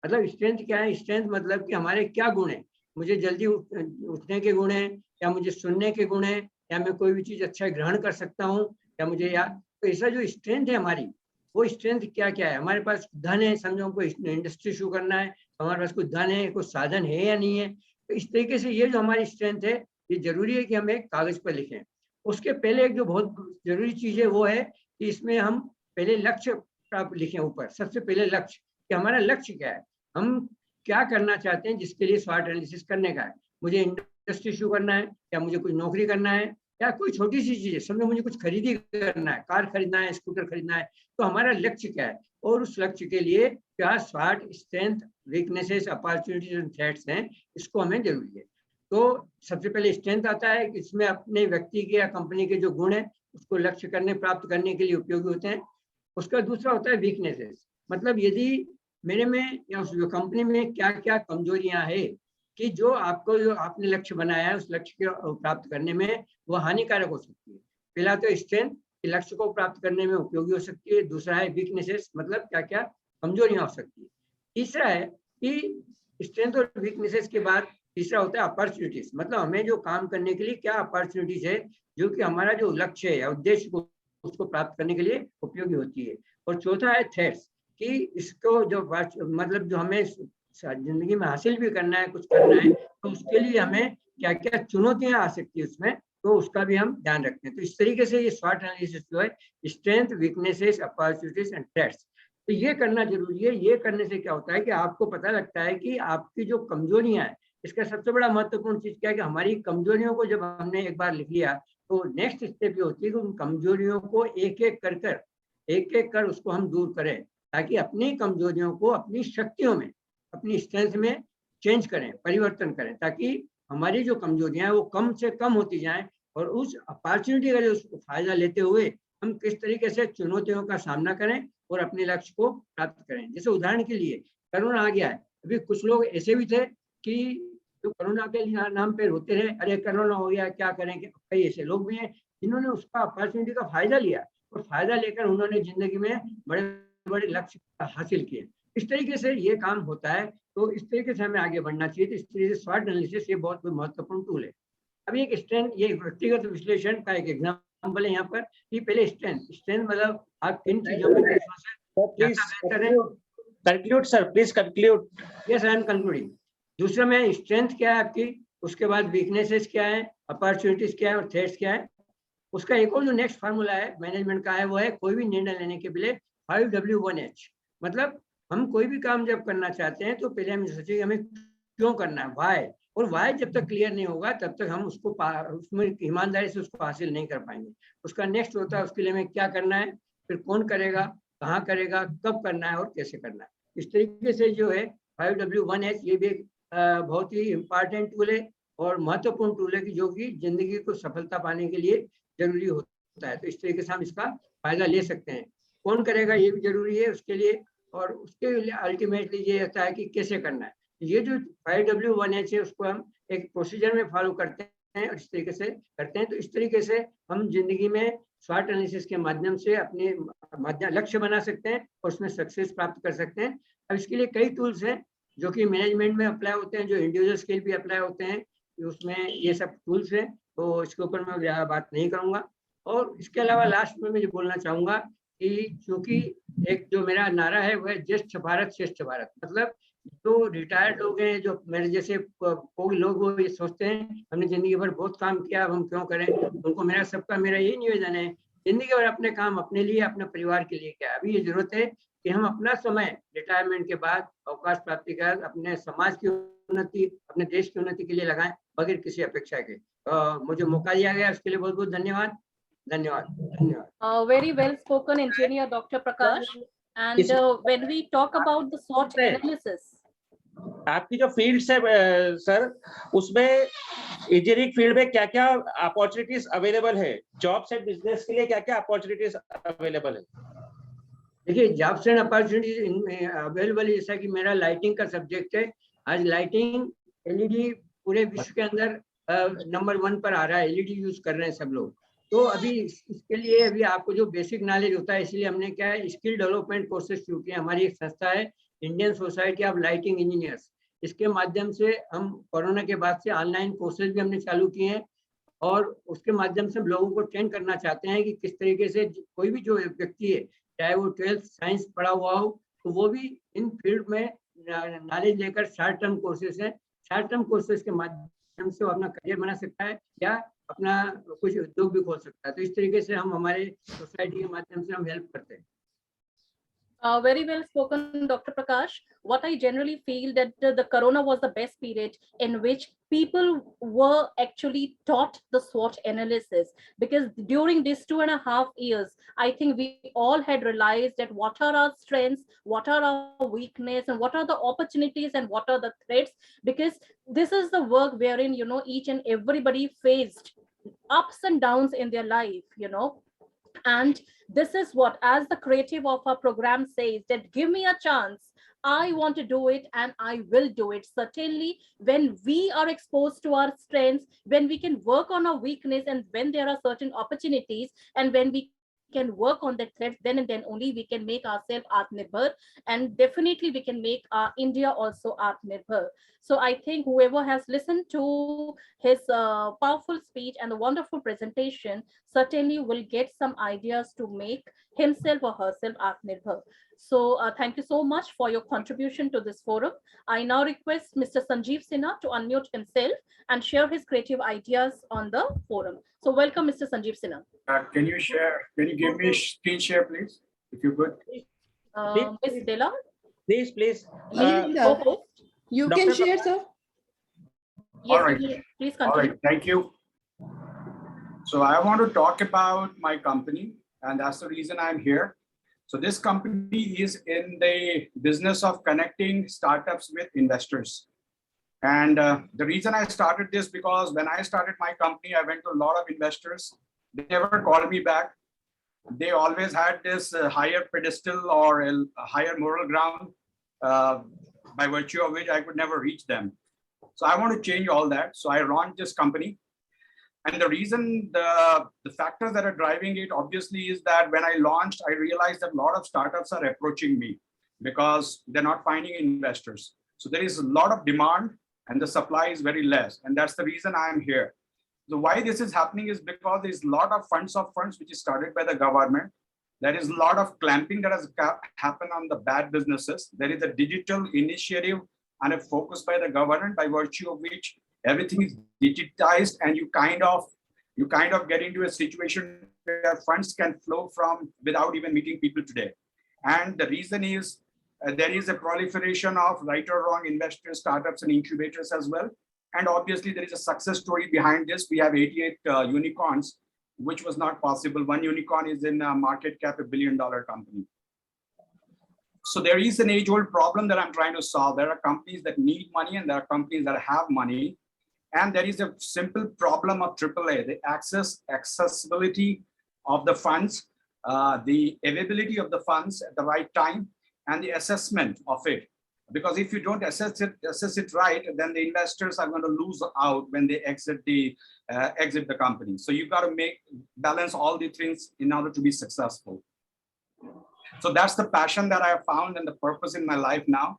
मतलब स्ट्रेंथ क्या है, स्ट्रेंथ मतलब कि हमारे क्या गुण है. मुझे जल्दी उठने के गुण है, या मुझे सुनने के गुण है, या मैं कोई भी चीज अच्छा ग्रहण कर सकता हूँ, या मुझे याद. तो ऐसा जो स्ट्रेंथ है हमारी, वो स्ट्रेंथ क्या क्या है. हमारे पास धन है, समझो हमको इंडस्ट्री शुरू करना है, तो हमारे पास कुछ धन है, कुछ साधन है या नहीं है. तो इस तरीके से ये जो हमारी स्ट्रेंथ है, ये जरूरी है कि हम एक कागज पर लिखें. उसके पहले एक जो बहुत जरूरी चीज है वो है कि इसमें हम पहले लक्ष्य प्राप्त लिखें ऊपर. सबसे पहले लक्ष्य, कि हमारा लक्ष्य क्या है, हम क्या करना चाहते हैं जिसके लिए SWOT एनालिसिस करने का है. मुझे इंडस्ट्री शुरू करना है, या मुझे कुछ नौकरी करना है, या कोई छोटी सी चीज है, समझो मुझे कुछ खरीदी करना है, कार खरीदना है, स्कूटर खरीदना है. तो हमारा लक्ष्य क्या है, और उस लक्ष्य के लिए क्या SWOT, strength, weaknesses, opportunities and threats हैं, इसको हमें जरूरी है. तो सबसे पहले स्ट्रेंथ आता है, इसमें अपने व्यक्ति के या कंपनी के जो गुण है उसको लक्ष्य प्राप्त करने के लिए उपयोगी होते हैं. उसका दूसरा होता है वीकनेसेस, मतलब यदि मेरे में या उस कंपनी में क्या क्या कमजोरियां है कि जो आपने लक्ष्य बनाया है, उस लक्ष्य को प्राप्त करने में वो हानिकारक हो सकती है. पहला तो स्ट्रेंथ, लक्ष्य को प्राप्त करने में उपयोगी हो सकती है. दूसरा है वीकनेसेस, मतलब क्या क्या कमजोरियां हो सकती है. तीसरा है कि स्ट्रेंथ और वीकनेसेस के बाद तीसरा होता है अपॉर्चुनिटीज, मतलब हमें जो काम करने के लिए क्या अपॉर्चुनिटीज है जो कि हमारा जो लक्ष्य है या उद्देश्य को उसको प्राप्त करने के लिए उपयोगी होती है. और चौथा है थ्रेट्स, कि इसको जो मतलब जो हमें जिंदगी में हासिल भी करना है, कुछ करना है, तो उसके लिए हमें क्या क्या चुनौतियां आ सकती है उसमें, तो उसका भी हम ध्यान रखते हैं. तो इस तरीके से ये SWOT एनालिसिस जो है, strength, weaknesses, opportunities and threats, तो ये करना जरूरी है. ये करने से क्या होता है कि आपको पता लगता है कि आपकी जो कमजोरियां हैं, इसका सबसे बड़ा महत्वपूर्ण चीज क्या है कि हमारी कमजोरियों को जब हमने एक बार लिख लिया, तो नेक्स्ट स्टेप ये होती है कि उन कमजोरियों को एक एक कर उसको हम दूर करें, ताकि अपनी कमजोरियों को अपनी शक्तियों में, अपनी स्ट्रेंथ में चेंज करें, परिवर्तन करें, ताकि हमारी जो कमजोरियां हैं वो कम से कम होती जाएं. और उस अपॉर्चुनिटी का जो फायदा लेते हुए हम किस तरीके से चुनौतियों का सामना करें और अपने लक्ष्य को प्राप्त करें. जैसे उदाहरण के लिए कोरोना आ गया है, अभी कुछ लोग ऐसे भी थे कि जो कोरोना के नाम पे रोते रहे, अरे कोरोना हो गया क्या करें. कई ऐसे लोग भी हैं जिन्होंने उसका अपॉर्चुनिटी का फायदा लिया, और फायदा लेकर उन्होंने जिंदगी में बड़े बड़े लक्ष्य हासिल किए. इस तरीके से ये काम होता है. तो इस तरीके से हमें आगे बढ़ना चाहिए. तो इस तरीके से SWOT एनालिसिस ये बहुत महत्वपूर्ण टूल है. अभी एक स्ट्रेंथ, ये व्यक्तिगत विश्लेषण का एक एग्जाम्पल एग्जाम्पल है यहाँ पर कि पहले स्ट्रेंथ मतलब आप किन चीजों में बेहतर है। Conclude, sir. Please conclude. Yes, I am concluding. दूसरा में स्ट्रेंथ क्या है आपकी, उसके बाद वीकनेसेस क्या है, अपॉर्चुनिटीज क्या है और थ्रेट्स क्या है। उसका एक और जो नेक्स्ट फार्मूला है मैनेजमेंट का है वो है कोई भी निर्णय लेने के पहले 5W1H। मतलब हम कोई भी काम जब करना चाहते हैं तो पहले हम सोचेंगे हमें क्यों करना है, व्हाई, और व्हाई जब तक क्लियर नहीं होगा तब तक हम उसको उसमें ईमानदारी से उसको हासिल नहीं कर पाएंगे। उसका नेक्स्ट होता है उसके लिए हमें क्या करना है, फिर कौन करेगा, कहाँ करेगा, कब करना है और कैसे करना है। इस तरीके से जो है 5W1H ये भी एक बहुत ही इम्पोर्टेंट टूल है और महत्वपूर्ण टूल है कि जो कि जिंदगी को सफलता पाने के लिए जरूरी होता है। तो इस तरीके से हम इसका फायदा ले सकते हैं। कौन करेगा ये भी जरूरी है उसके लिए, और उसके लिए अल्टीमेटली ये होता है कि कैसे करना है। ये जो 5W1H है उसको हम एक प्रोसीजर में फॉलो करते हैं और इस तरीके से करते हैं। तो इस तरीके से हम जिंदगी में SWOT एनालिसिस के माध्यम से अपने लक्ष्य बना सकते हैं और उसमें सक्सेस प्राप्त कर सकते हैं। अब इसके लिए कई टूल्स हैं जो कि मैनेजमेंट में अप्लाई होते हैं, जो इंडिविजुअल स्किल भी अप्लाई होते हैं, उसमें ये सब टूल्स हैं। तो इसके ऊपर मैं ज़्यादा बात नहीं करूँगा। और इसके अलावा लास्ट में मुझे बोलना चाहूँगा कि चूँकि एक जो मेरा नारा है वह ज्येष्ठ भारत श्रेष्ठ भारत, मतलब जो रिटायर्ड लोग हैं, जो मेरे जैसे कोई लोग वो ये सोचते हैं हमने जिंदगी भर बहुत काम किया अब हम क्यों करें, उनको मेरा यही निवेदन है जिंदगी भर अपने काम अपने लिए अपने परिवार के लिए क्या। अभी ये जरूरत है कि हम अपना समय रिटायरमेंट के बाद अवकाश प्राप्ति के बाद अपने समाज की उन्नति, अपने देश की उन्नति के लिए लगाएं बगैर किसी अपेक्षा के। मुझे मौका दिया गया उसके लिए बहुत बहुत धन्यवाद। Very well spoken, engineer Dr. Prakash. And when we talk about the SWOT analysis, आपकी जो फील्ड्स है सर, उसमें इंजीनियरिंग फील्ड में क्या क्या अपॉर्चुनिटीज अवेलेबल है, जॉब्स एंड बिजनेस के लिए क्या क्या अपॉर्चुनिटीज अवेलेबल है? देखिए जॉब्स एंड अपॉर्चुनिटीज अवेलेबल, जैसा कि मेरा लाइटिंग का सब्जेक्ट है। आज लाइटिंग एलईडी पूरे विश्व के अंदर नंबर 1 पर आ रहा है, एलईडी यूज कर रहे हैं सब लोग। तो अभी इसके लिए अभी आपको जो बेसिक नॉलेज होता है, इसलिए हमने क्या है स्किल डेवलपमेंट कोर्सेज शुरू किए। हमारी एक संस्था है Indian society of lighting engineers, इसके माध्यम से हम कोरोना के बाद से ऑनलाइन कोर्सेज भी हमने चालू किए हैं और उसके माध्यम से हम लोगों को ट्रेन करना चाहते हैं कि किस तरीके से कोई भी जो व्यक्ति है, चाहे वो 12th साइंस पढ़ा हुआ हो, तो वो भी इन फील्ड में नॉलेज लेकर शॉर्ट टर्म कोर्सेज हैं, शॉर्ट टर्म कोर्सेज के माध्यम से वो अपना करियर बना सकता है या अपना कुछ उद्योग भी खोल सकता है। तो इस तरीके से हम हमारे सोसाइटी के माध्यम से हम हेल्प करते हैं। Very well spoken, Dr. Prakash. What I generally feel that the corona was the best period in which people were actually taught the SWOT analysis, because during these 2.5 years, I think we all had realized that what are our strengths, what are our weaknesses, and what are the opportunities and what are the threats, because this is the work wherein, you know, each and everybody faced ups and downs in their life, you know. And this is what, as the creative of our program says, that give me a chance, I want to do it and I will do it. Certainly, when we are exposed to our strengths, when we can work on our weakness, and when there are certain opportunities, and when we can work on that threat, then and then only we can make ourselves Atmanirbhar, and definitely we can make India also Atmanirbhar. So I think whoever has listened to his powerful speech and the wonderful presentation certainly will get some ideas to make himself or herself Atmanirbhar. So thank you so much for your contribution to this forum. I now request Mr. Sanjeev Sinha to unmute himself and share his creative ideas on the forum. So welcome, Mr. Sanjeev Sinha. Can you give me screen share, please, if you could? Ms. Dela? Please. You can share, sir. Yes, all right. Please continue. All right, thank you. So I want to talk about my company, and that's the reason I'm here. So this company is in the business of connecting startups with investors. And the reason I started this, because when I started my company, I went to a lot of investors. They never called me back. They always had this higher pedestal or a higher moral ground, by virtue of which I could never reach them. So I want to change all that. So I launched this company. And the reason, the factors that are driving it, obviously, is that when I launched, I realized that a lot of startups are approaching me because they're not finding investors. So there is a lot of demand and the supply is very less. And that's the reason I'm here. So why this is happening is because there's a lot of funds which is started by the government. There is a lot of clamping that has happened on the bad businesses. There is a digital initiative and a focus by the government by virtue of which everything is digitized, and you kind of get into a situation where funds can flow from without even meeting people today. And the reason is there is a proliferation of right or wrong investors, startups, and incubators as well. And obviously, there is a success story behind this. We have 88 unicorns, which was not possible. One unicorn is in a market cap, $1 billion company. So there is an age-old problem that I'm trying to solve. There are companies that need money, and there are companies that have money. And there is a simple problem of AAA, the accessibility of the funds, the availability of the funds at the right time, and the assessment of it. Because if you don't assess it right, then the investors are going to lose out when they exit the company. So you've got to balance all the things in order to be successful. So that's the passion that I have found and the purpose in my life now.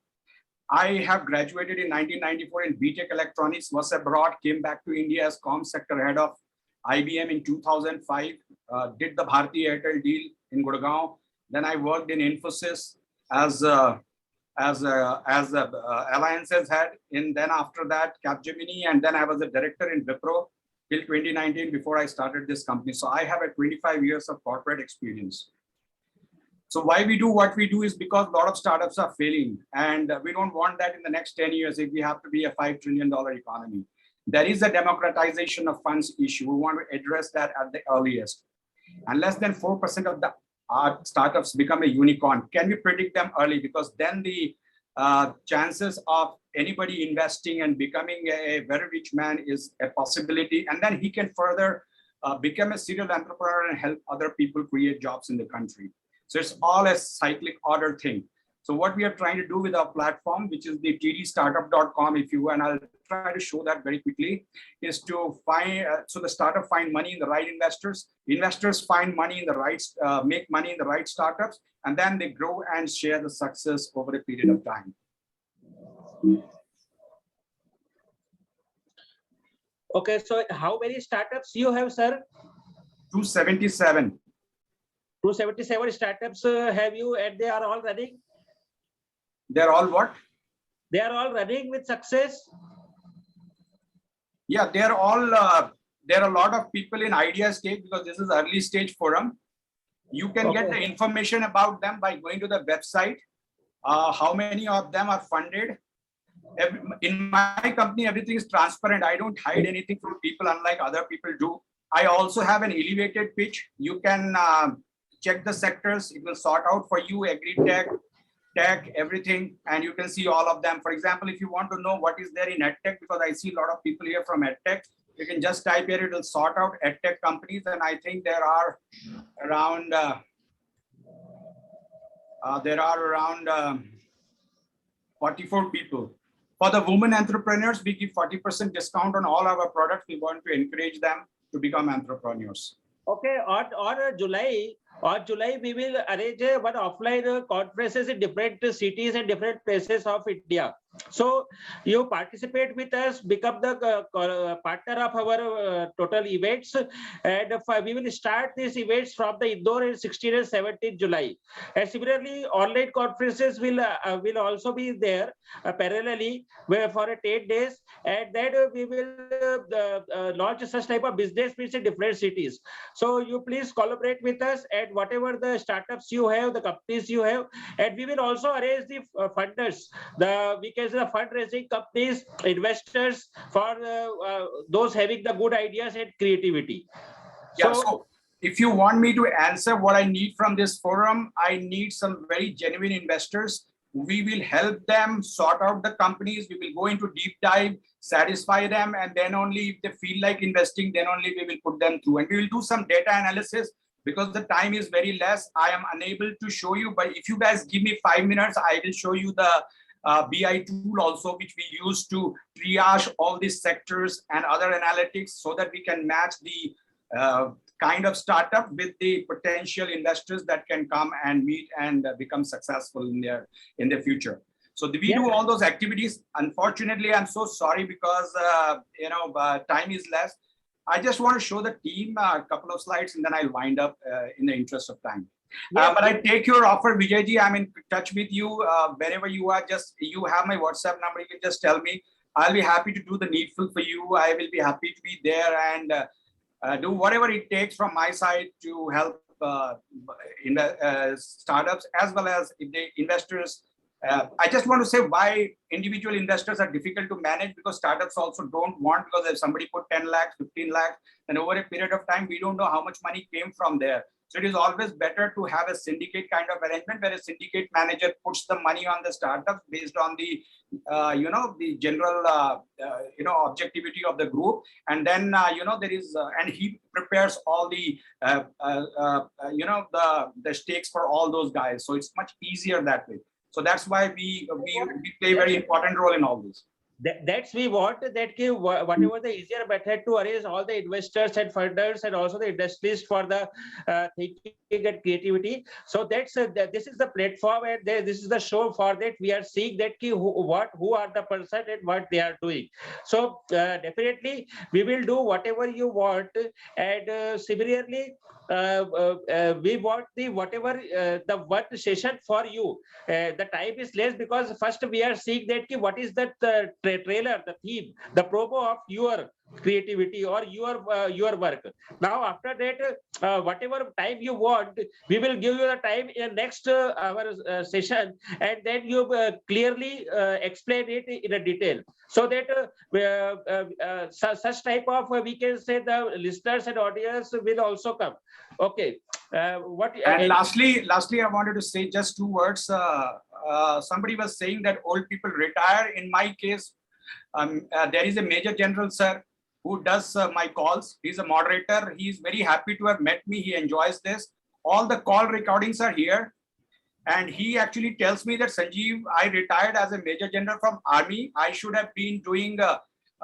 I have graduated in 1994 in BTech Electronics, was abroad, came back to India as comm sector head of IBM in 2005, did the Bharti Airtel deal in Gurgaon. Then I worked in Infosys as alliances head, and then after that Capgemini, and then I was a director in Wipro till 2019 before I started this company. So I have a 25 years of corporate experience. So why we do what we do is because a lot of startups are failing, and we don't want that in the next 10 years if we have to be a $5 trillion economy. There is a democratization of funds issue. We want to address that at the earliest. And less than 4% of the startups become a unicorn. Can we predict them early? Because then the chances of anybody investing and becoming a very rich man is a possibility. And then he can further become a serial entrepreneur and help other people create jobs in the country. So it's all a cyclic order thing. So what we are trying to do with our platform, which is the tdstartup.com, if you, and I'll try to show that very quickly, is to find, so the startup find money in the right investors, investors find money in the right, make money in the right startups, and then they grow and share the success over a period of time. Okay, so how many startups you have, sir? 277. 277 startups have you, and they are all running? They're all what? They are all running with success? Yeah, they're all, there are a lot of people in idea stage because this is early stage forum. You can get the information about them by going to the website. How many of them are funded? In my company, everything is transparent. I don't hide anything from people unlike other people do. I also have an elevated pitch. You can check the sectors. It will sort out for you agri-tech, tech, everything, and you can see all of them. For example, if you want to know what is there in EdTech, because I see a lot of people here from EdTech, you can just type here, it will sort out EdTech companies, and I think there are around 44 people. For the women entrepreneurs, we give 40% discount on all our products. We want to encourage them to become entrepreneurs. Okay, on July, we will arrange one offline conferences in different cities and different places of India. So you participate with us, become the partner of our total events, and we will start these events from the Indore in 16 and 17 July. And similarly, online conferences will also be there parallelly for 10 days, and then we will launch such type of business meets in different cities. So you please collaborate with us, and whatever the startups you have, the companies you have, and we will also arrange the funders, the fundraising companies, investors for those having the good ideas and creativity. Yeah, so if you want me to answer what I need from this forum, I need some very genuine investors. We will help them sort out the companies. We will go into deep dive, satisfy them, and then only if they feel like investing, then only we will put them through. And we will do some data analysis. Because the time is very less, I am unable to show you, but if you guys give me 5 minutes, I will show you the BI tool also, which we use to triage all these sectors and other analytics so that we can match the kind of startup with the potential investors that can come and meet and become successful in the future. So we do all those activities. Unfortunately, I'm so sorry because time is less. I just want to show the team a couple of slides and then I'll wind up in the interest of time. Yes. But I take your offer, Vijayji. I'm in touch with you wherever you are. Just you have my WhatsApp number. You can just tell me. I'll be happy to do the needful for you. I will be happy to be there and do whatever it takes from my side to help in the startups as well as if the investors. I just want to say why individual investors are difficult to manage, because startups also don't want, because if somebody put 10 lakhs, 15 lakhs, and over a period of time, we don't know how much money came from there. So it is always better to have a syndicate kind of arrangement where a syndicate manager puts the money on the startups based on the, the general, objectivity of the group. And then, there is, and he prepares all the, the stakes for all those guys. So it's much easier that way. So that's why we play a very important role in all this. That's we want that whatever the easier method to arrange all the investors and funders and also the industries for the thinking and creativity. So that's this is the platform, and this is the show for that. We are seeing that who are the person and what they are doing. So definitely we will do whatever you want, and similarly we want the whatever the one session for you. The time is less because first we are seeing that what is that trailer, the theme, the promo of your creativity or your work. Now after that, whatever time you want, we will give you the time in next our session, and then you clearly explain it in a detail, so that such type of we can say the listeners and audience will also come. Okay. And lastly, I wanted to say just 2 words. Somebody was saying that old people retire. In my case, there is a Major General, sir, who does my calls. He's a moderator. He's very happy to have met me. He enjoys this. All the call recordings are here. And he actually tells me that, Sanjeev, I retired as a Major General from Army. I should have been doing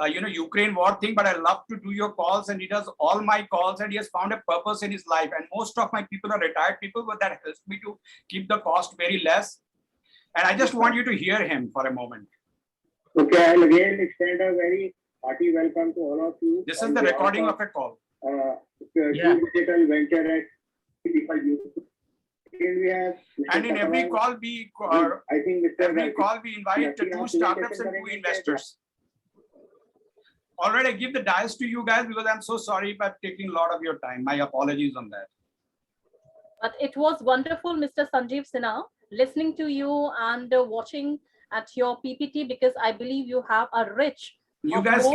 Ukraine war thing, but I love to do your calls, and he does all my calls, and he has found a purpose in his life. And most of my people are retired people, but that helps me to keep the cost very less. And I just want you to hear him for a moment. Okay, I'll again extend a very hearty welcome to all of you. This is the recording of a call. Digital venture at IIU. And in every call we invite 2 startups and 2 investors. All right, I give the dice to you guys because I'm so sorry if I'm taking a lot of your time. My apologies on that. But it was wonderful, Mr. Sanjeev Sinha, listening to you and watching at your PPT, because I believe you have a rich. You guys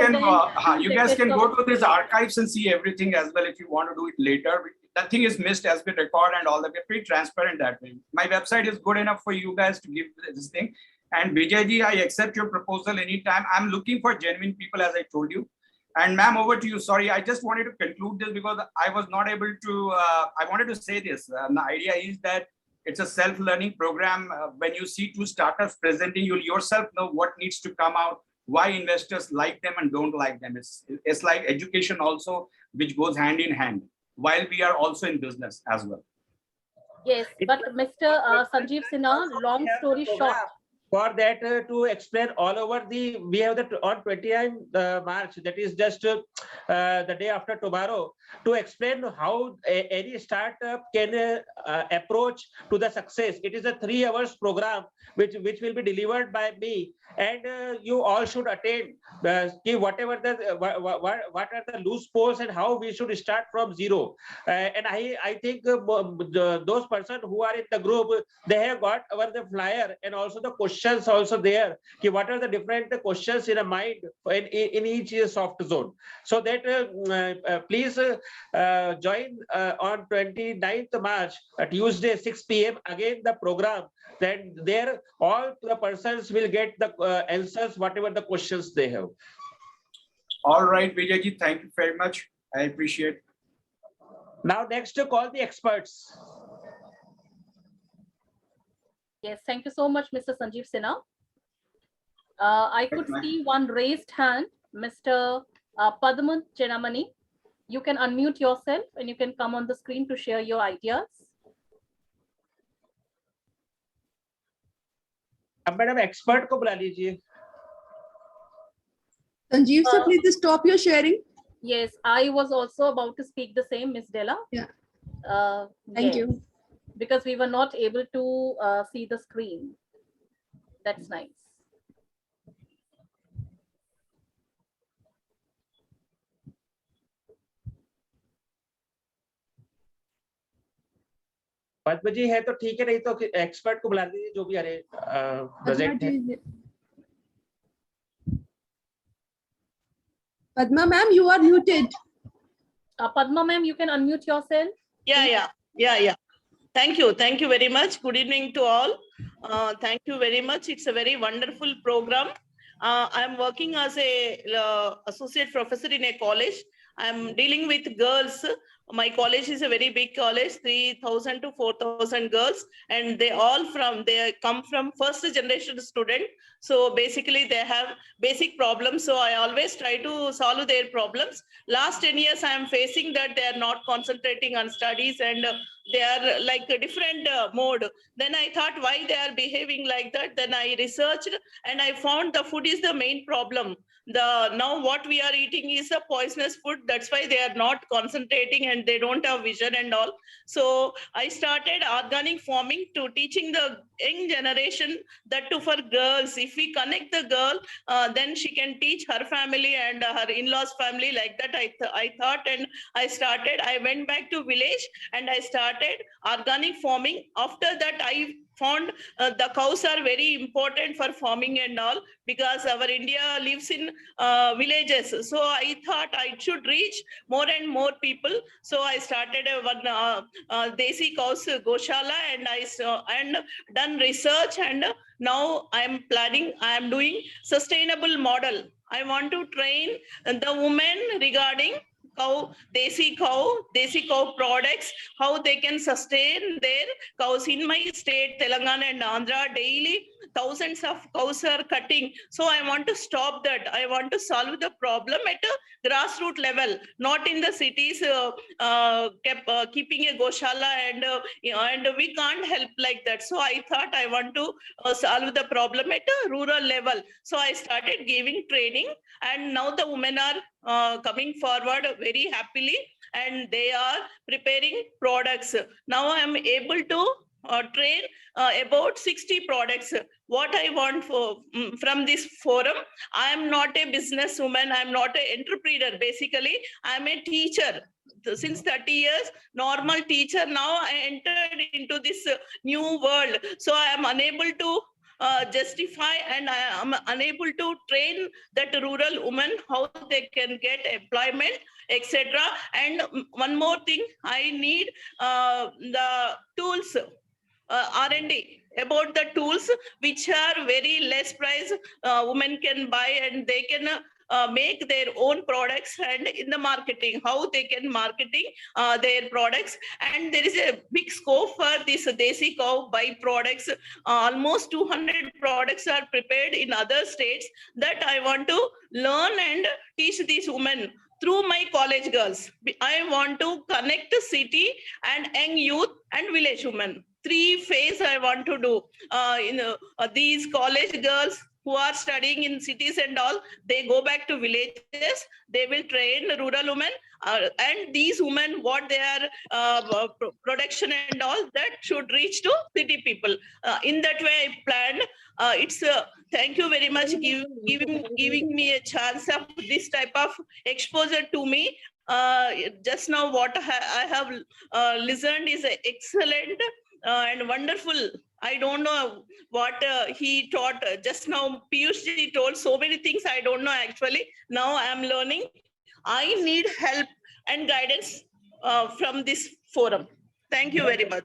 can go to these archives and see everything as well if you want to do it later. Nothing is missed as we record and all that. We're pretty transparent that way. My website is good enough for you guys to give this thing. And Vijayji, I accept your proposal anytime. I'm looking for genuine people, as I told you. And ma'am, over to you. Sorry, I just wanted to conclude this because I was not able to, I wanted to say this. The idea is that it's a self-learning program. When you see 2 startups presenting, you'll yourself know what needs to come out, why investors like them and don't like them. It's like education also, which goes hand in hand, while we are also in business as well. Yes, but Mr. Sanjeev Sinha, long story short. For that, to explain all over we have on 29th March, that is just the day after tomorrow, to explain how any startup can approach to the success. It is a 3 hours program which will be delivered by me, and you all should attend. Whatever what are the loose posts and how we should start from zero. And I think those persons who are in the group, they have got the flyer and also the questions also there. What are the different questions in a mind in each soft zone? So that please join on 29th March, Tuesday, 6 p.m. again the program. Then there all the persons will get the answers, whatever the questions they have. All right, Vijayji, thank you very much. I appreciate. Now next to call the experts. Yes, thank you so much, Mr. Sanjeev Sinha. I could see one raised hand, Mr. Padman Chenamani. You can unmute yourself and you can come on the screen to share your ideas. Madam expert को बुला लीजिए. Sanjeev sir, please stop your sharing. Yes, I was also about to speak the same, Miss Della. Yeah. Thank Yes, you. because we were not able to see the screen. That's nice. पद्म जी है तो ठीक है, नहीं तो expert को बुला दीजिए जो भी अरे प्रोजेक्ट है। Padma ma'am, you are muted. Padma ma'am, you can unmute yourself. Yeah. Thank you very much. Good evening to all. Thank you very much. It's a very wonderful program. I'm working as a associate professor in a college. I'm dealing with girls. My college is a very big college, 3,000 to 4,000 girls, and they come from first generation student. So basically they have basic problems. So I always try to solve their problems. Last 10 years, I am facing that they are not concentrating on studies and they are like a different mode. Then I thought why they are behaving like that. Then I researched and I found the food is the main problem. Now what we are eating is a poisonous food. That's why they are not concentrating and they don't have vision and all. So I started organic farming to teaching the young generation, that too for girls. If we connect the girl, then she can teach her family and her in-laws family like that. I thought and I started. I went back to village and I started organic farming. After that, I found the cows are very important for farming and all, because our India lives in villages. So I thought I should reach more and more people. So I started one desi cows goshala and done research, and now I am doing sustainable model. I want to train the women regarding desi cow products, how they can sustain their cows. In my state, Telangana and Andhra, daily thousands of cows are cutting. So I want to stop that. I want to solve the problem at a grassroots level, not in the cities keeping a goshala and we can't help like that. So I thought I want to solve the problem at a rural level. So I started giving training, and now the women are coming forward very happily and they are preparing products. Now I am able to train about 60 products. What I want from this forum, I am not a businesswoman, I am not an entrepreneur. Basically, I am a teacher. Since 30 years, normal teacher. Now I entered into this new world. So I am unable to justify and I am unable to train that rural woman how they can get employment, etc. And one more thing, I need the tools, R&D about the tools which are very less price, women can buy and they can make their own products, and in the marketing, how they can marketing their products. And there is a big scope for this desi cow byproducts. Almost 200 products are prepared in other states that I want to learn and teach these women through my college girls. I want to connect the city and young youth and village women. 3 phases I want to do. These college girls who are studying in cities and all, they go back to villages, they will train rural women, and these women, what they are production and all, that should reach to city people. In that way, I planned. Thank you very much giving me a chance of this type of exposure to me. Just now what I have listened is excellent and wonderful. I don't know what he taught just now. Piyush ji told so many things I don't know actually. Now I am learning. I need help and guidance from this forum. Thank you very much.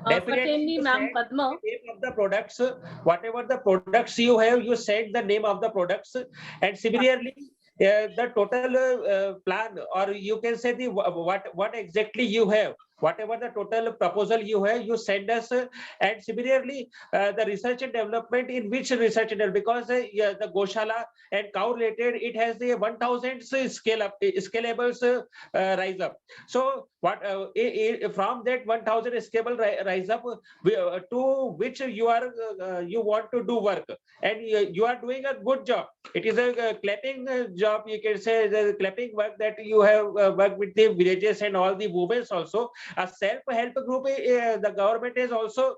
Certainly, ma'am, Padma. Name of the products, whatever the products you have, you said the name of the products, and similarly, the total plan, or you can say the what exactly you have. whatever the total proposal you have, you send us. And similarly, the research and development, in which research and development, because yeah, the Goshala and cow related, it has the 1000 scalables rise up. So what from that 1000 scalable rise up to which you are you want to do work, and you are doing a good job. It is a clapping job, you can say, the clapping work that you have worked with the villages and all the women also. A self-help group, the government has also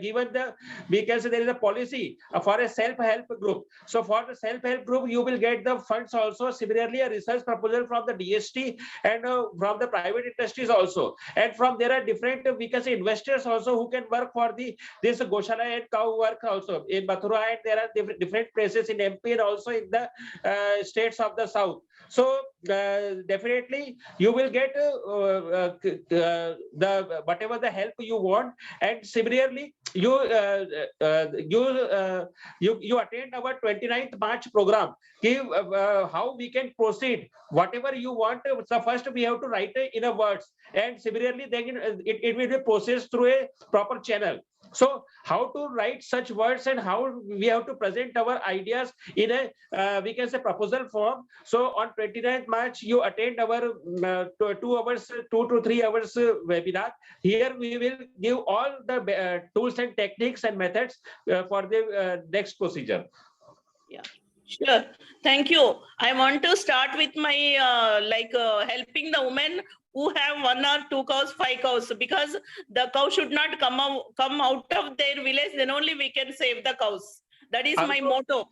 given the, we can say there is a policy for a self-help group. So for the self-help group, you will get the funds also. Similarly, a research proposal from the DST and from the private industries also. And from there are different, we can say, investors also who can work for the this Goshala and cow work also in Mathura, and there are different places in MP and also in the states of the south. So definitely you will get the whatever the help you want. And similarly, you attend our 29th March program. Give how we can proceed, whatever you want. So first we have to write in a words, and similarly then it will be processed through a proper channel. So how to write such words and how we have to present our ideas in a we can say proposal form. So on 29th March you attend our 2 to 3 hours webinar. Here we will give all the tools and techniques and methods for the next procedure. Yeah, sure. Thank you. I want to start with my helping the women who have 1 or 2 cows, 5 cows, because the cow should not come out of their village. Then only we can save the cows. That is my motto.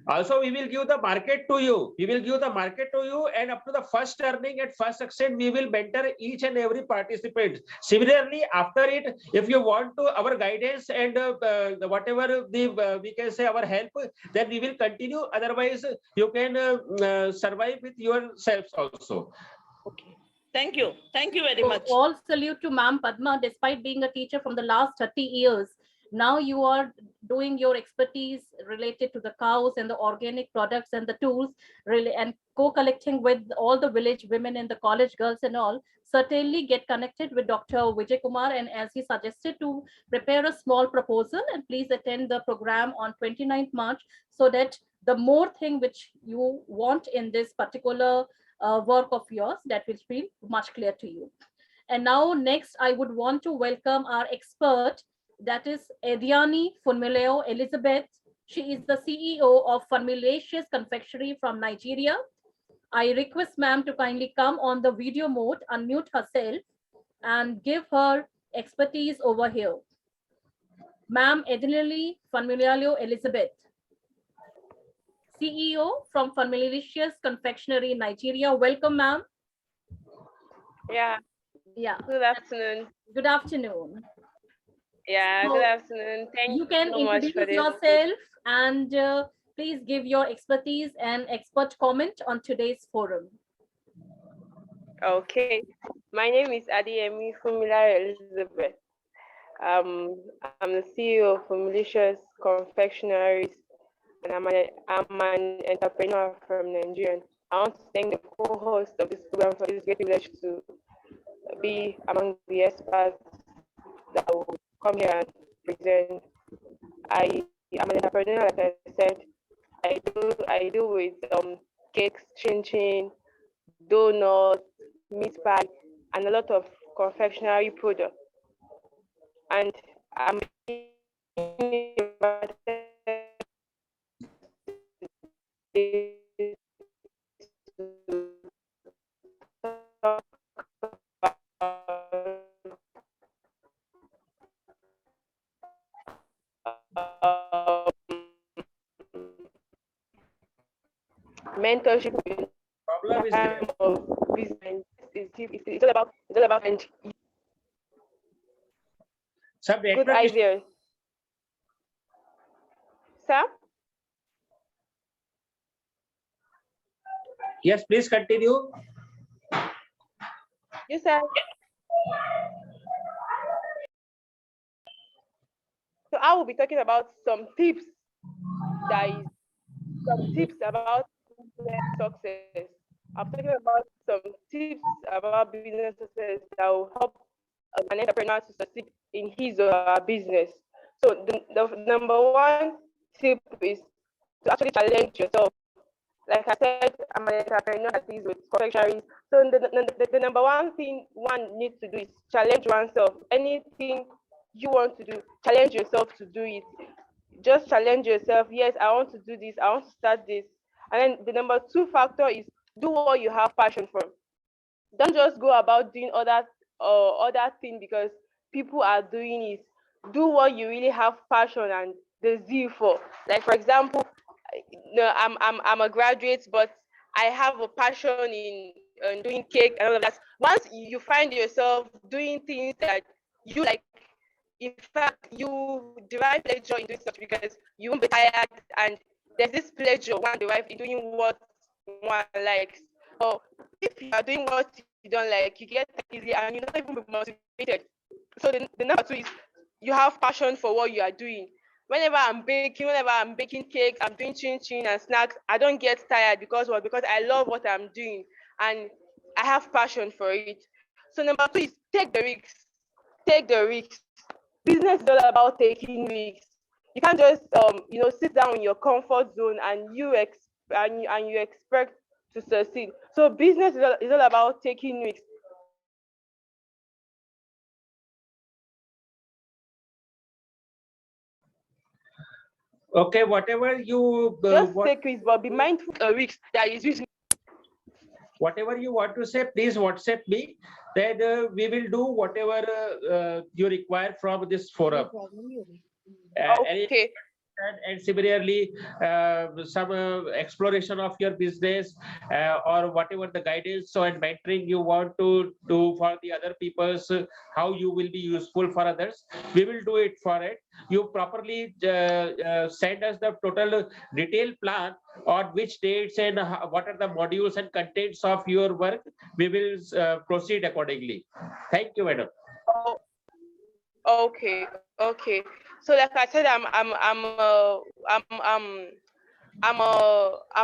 Also, we will give the market to you. We will give the market to you, and up to the first earning at first extent, we will mentor each and every participant. Similarly, after it, if you want to our guidance and whatever the we can say our help, then we will continue. Otherwise, you can survive with yourselves also. Okay. Thank you. Thank you very much. All salute to Ma'am Padma. Despite being a teacher from the last 30 years, now you are doing your expertise related to the cows and the organic products and the tools, really, and co-collecting with all the village women and the college girls and all. Certainly get connected with Dr. Vijay Kumar, and as he suggested, to prepare a small proposal, and please attend the program on 29th March, so that the more thing which you want in this particular work of yours, that will be much clear to you. And now next, I would want to welcome our expert, that is Ediani Funmileo Elizabeth. She is the CEO of Funmilicious Confectionery from Nigeria. I request ma'am to kindly come on the video mode, unmute herself, and give her expertise over here. Ma'am Ediani Funmileo Elizabeth, CEO from Funmilicious Confectionery, Nigeria. Welcome, ma'am. Yeah. Yeah. Good afternoon. Good afternoon. Yeah, So good afternoon. Thank you can so much for introduce this. yourself and please give your expertise and expert comment on today's forum. Okay. My name is Adiemi Fumila Elizabeth. I'm the CEO of Malicious Confectionaries, and I'm an entrepreneur from Nigeria. I want to thank the co-host of this program for this great privilege to be among the experts that will come here and present. I am an entrepreneur, like I said. I do with cakes, chin, donuts, meat pie, and a lot of confectionery products. And I'm mentorship. Problem is there. It's all about and good ideas. Sir? Yes, please continue. Yes, sir. So I will be talking about some tips. Some tips about success. I'm talking about some tips about business success that will help an entrepreneur to succeed in his or her business. So the number one tip is to actually challenge yourself. Like I said, I'm an entrepreneur that is with confectionaries. So the number one thing one needs to do is challenge oneself. Anything you want to do, challenge yourself to do it. Just challenge yourself. Yes, I want to do this. I want to start this. And then the number two factor is do what you have passion for. Don't just go about doing other thing because people are doing it. Do what you really have passion and the zeal for. Like for example, no, I'm a graduate, but I have a passion in doing cake and all of that. Once you find yourself doing things that you like, in fact, you derive pleasure in doing such because you won't be tired, and there's this pleasure one derives in doing what one likes. Or if you are doing what you don't like, you get easily and you're not even motivated. So the number two is you have passion for what you are doing. Whenever I'm baking cakes, I'm doing chin and snacks, I don't get tired because what? Because I love what I'm doing and I have passion for it. So number two is take the risks. Take the risks. Business is all about taking risks. You can't just sit down in your comfort zone and you expect to succeed. So business is all about taking risks. Okay, whatever you just take risks, but be mindful of risks that is using. Whatever you want to say, please WhatsApp me. Then we will do whatever you require from this forum. Okay. And similarly, some exploration of your business or whatever the guidance and mentoring you want to do for the other people's, how you will be useful for others, we will do it for it. You properly send us the total detailed plan on which dates and what are the modules and contents of your work. We will proceed accordingly. Thank you, madam. Okay. So like I said, I'm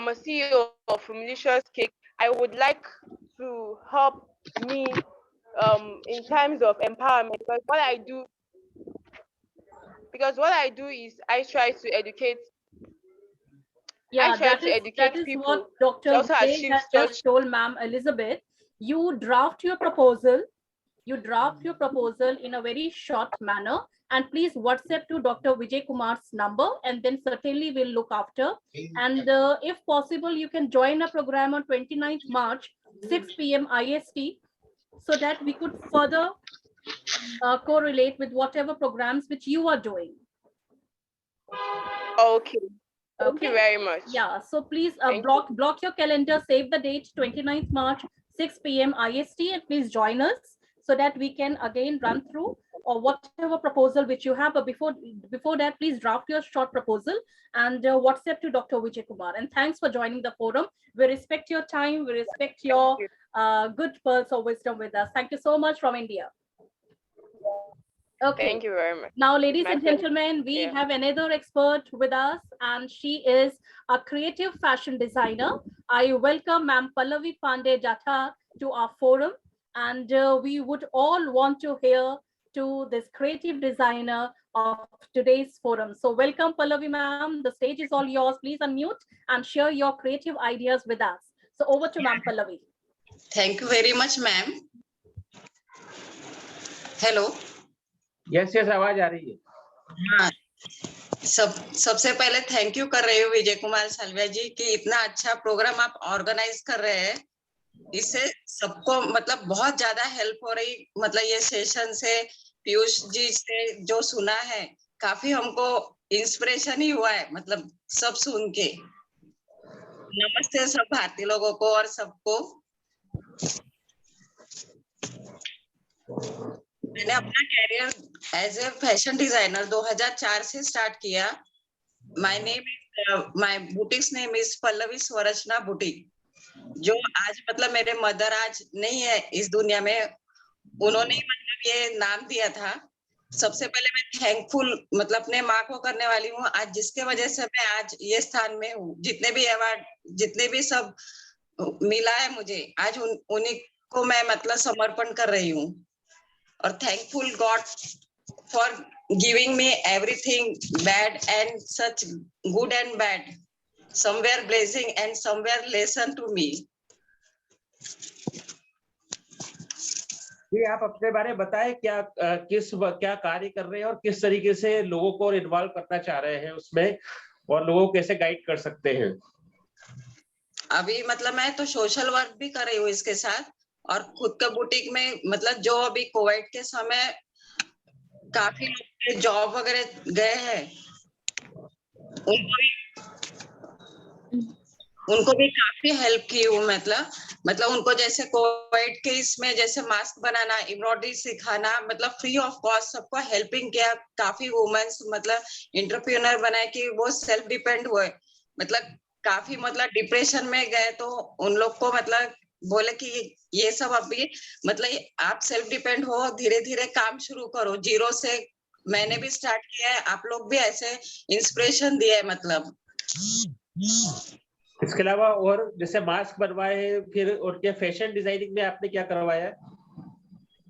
a CEO of Malicious Cake. I would like to help me in terms of empowerment, because what I do is I try to educate. Yeah, that is people. what Dr. Vijay has just told Ma'am Elizabeth. You draft your proposal. You draft your proposal in a very short manner, and please WhatsApp to Dr. Vijay Kumar's number, and then certainly we'll look after. And if possible, you can join a program on 29th March, 6 p.m. IST, so that we could further correlate with whatever programs which you are doing. Okay. Thank you very much. Yeah, so please block your calendar, save the date 29th March, 6 p.m. IST, and please join us so that we can again run through or whatever proposal which you have. But before that, please draft your short proposal and WhatsApp to Dr. Vijay Kumar. And thanks for joining the forum. We respect your time. We respect your good pearls of wisdom with us. Thank you so much from India. Okay. Thank you very much. Now, ladies and gentlemen, we have another expert with us, and she is a creative fashion designer. I welcome Ma'am Pallavi Pandey Jatha to our forum, and we would all want to hear to this creative designer of today's forum. So welcome, Pallavi ma'am. The stage is all yours. Please unmute and share your creative ideas with us. So over to Ma'am Pallavi. Thank you very much, ma'am. Hello. Yes, आवाज आ रही है। हाँ, सबसे पहले thank you कर रही हूँ Vijay Kumar salvia जी कि इतना अच्छा प्रोग्राम आप ऑर्गेनाइज कर रहे हैं। इससे सबको मतलब बहुत ज्यादा हेल्प हो रही, मतलब ये सेशन से पीयूष जी से जो सुना है काफी हमको इंस्पिरेशन ही हुआ है, मतलब सब सुन के। नमस्ते सब भारतीय लोगों को और सबको। मैंने अपना career as a fashion designer 2004 से स्टार्ट किया। My boutique's name is Pallavi Swarachana boutique, जो आज मतलब मेरे मदर आज नहीं है इस दुनिया में, उन्होंने मतलब ये नाम दिया था। सबसे पहले मैं थैंकफुल मतलब अपने माँ को करने वाली हूँ आज, जिसके वजह से मैं आज ये स्थान में हूँ। जितने भी अवार्ड, जितने भी सब मिला है मुझे, आज उन्हीं को मैं मतलब समर्पण कर रही हूँ। और thankful God for giving me everything bad and such good and bad, somewhere blessing and somewhere lesson to me. जी, आप अपने बारे में बताएं, क्या कार्य कर रहे हैं और किस तरीके से लोगों को इन्वॉल्व करना चाह रहे हैं उसमें, और लोगों को कैसे गाइड कर सकते हैं? अभी मतलब मैं तो सोशल वर्क भी कर रही हूँ इसके साथ, और खुद का बुटीक में मतलब जो अभी कोविड के समय काफी लोग जॉब वगैरह गए हैं, उनको भी काफी हेल्प की हूँ। मतलब उनको जैसे कोविड के इसमें जैसे मास्क बनाना, एम्ब्रॉयडरी सिखाना, मतलब फ्री ऑफ कॉस्ट सबको हेल्पिंग किया। काफी वुमेन्स मतलब एंटरप्रेन्योर बनाए कि वो सेल्फ डिपेंड हुए। मतलब काफी मतलब डिप्रेशन में गए तो उन लोग को मतलब बोले कि ये सब अभी मतलब आप सेल्फ डिपेंड हो, धीरे धीरे काम शुरू करो, जीरो से मैंने भी स्टार्ट किया है, आप लोग भी ऐसे इंस्पिरेशन दिए। मतलब इसके अलावा और जैसे मास्क बनवाए हैं, फिर उनके फैशन डिजाइनिंग में आपने क्या करवाया है?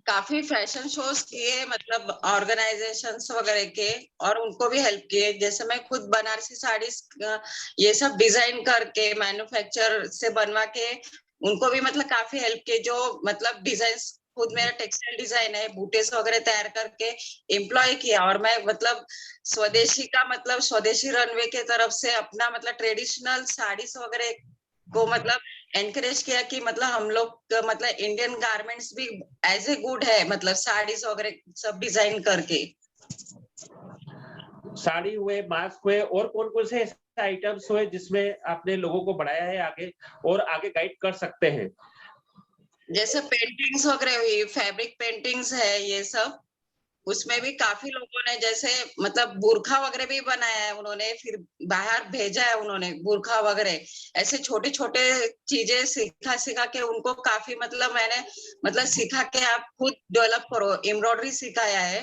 काफी फैशन शोज किए, मतलब ऑर्गेनाइजेशंस वगैरह के, और उनको भी हेल्प किए। जैसे मैं खुद बनारसी साड़ी ये सब डिजाइन करके मैन्युफैक्चर से बनवा के उनको भी मतलब काफी हेल्प किए। जो मतलब डिजाइन खुद मेरा टेक्सटाइल डिजाइन है, बूटेस वगैरह तैयार करके एम्प्लॉय किया। और मैं मतलब स्वदेशी का मतलब स्वदेशी रनवे के तरफ से अपना मतलब ट्रेडिशनल साड़ीज वगैरह को मतलब एनकरेज किया कि मतलब हम लोग मतलब इंडियन गारमेंट्स भी एज ए गुड है, मतलब साड़ीज वगैरह सब डिजाइन करके। साड़ी हुए, मास्क हुए, और कौन कौन से ऐसे आइटम्स हुए जिसमें आपने लोगों को बढ़ाया है आगे और आगे गाइड कर सकते हैं? जैसे पेंटिंग्स वगैरह हुई, फैब्रिक पेंटिंग्स है, ये सब उसमें भी काफी लोगों ने जैसे मतलब बुरखा वगैरह भी बनाया है उन्होंने, फिर बाहर भेजा है उन्होंने बुरखा वगैरह। ऐसे छोटे छोटे चीजें सिखा के उनको काफी मतलब मैंने मतलब सिखा के आप खुद डेवलप करो। एम्ब्रॉयडरी सिखाया है,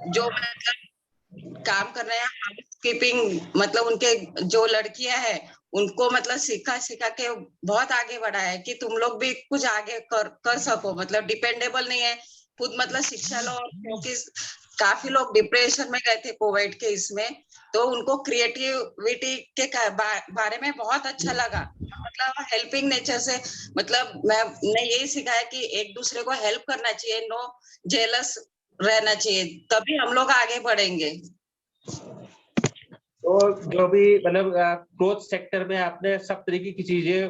जो मतलब काम कर रहे हैं हाउस कीपिंग, मतलब उनके जो लड़कियां हैं उनको मतलब सिखा के बहुत आगे बढ़ाया है कि तुम लोग भी कुछ आगे कर सको। मतलब डिपेंडेबल नहीं है, खुद मतलब शिक्षा लो। क्योंकि काफी लोग डिप्रेशन में गए थे कोविड के इसमें, तो उनको क्रिएटिविटी के बारे में बहुत अच्छा लगा। मतलब हेल्पिंग नेचर से मतलब मैंने यही सिखाया कि एक दूसरे को हेल्प करना चाहिए, नो जेलस रहना चाहिए, तभी हम लोग आगे बढ़ेंगे। तो जो भी मतलब क्लोथ सेक्टर में आपने सब तरीके की चीजें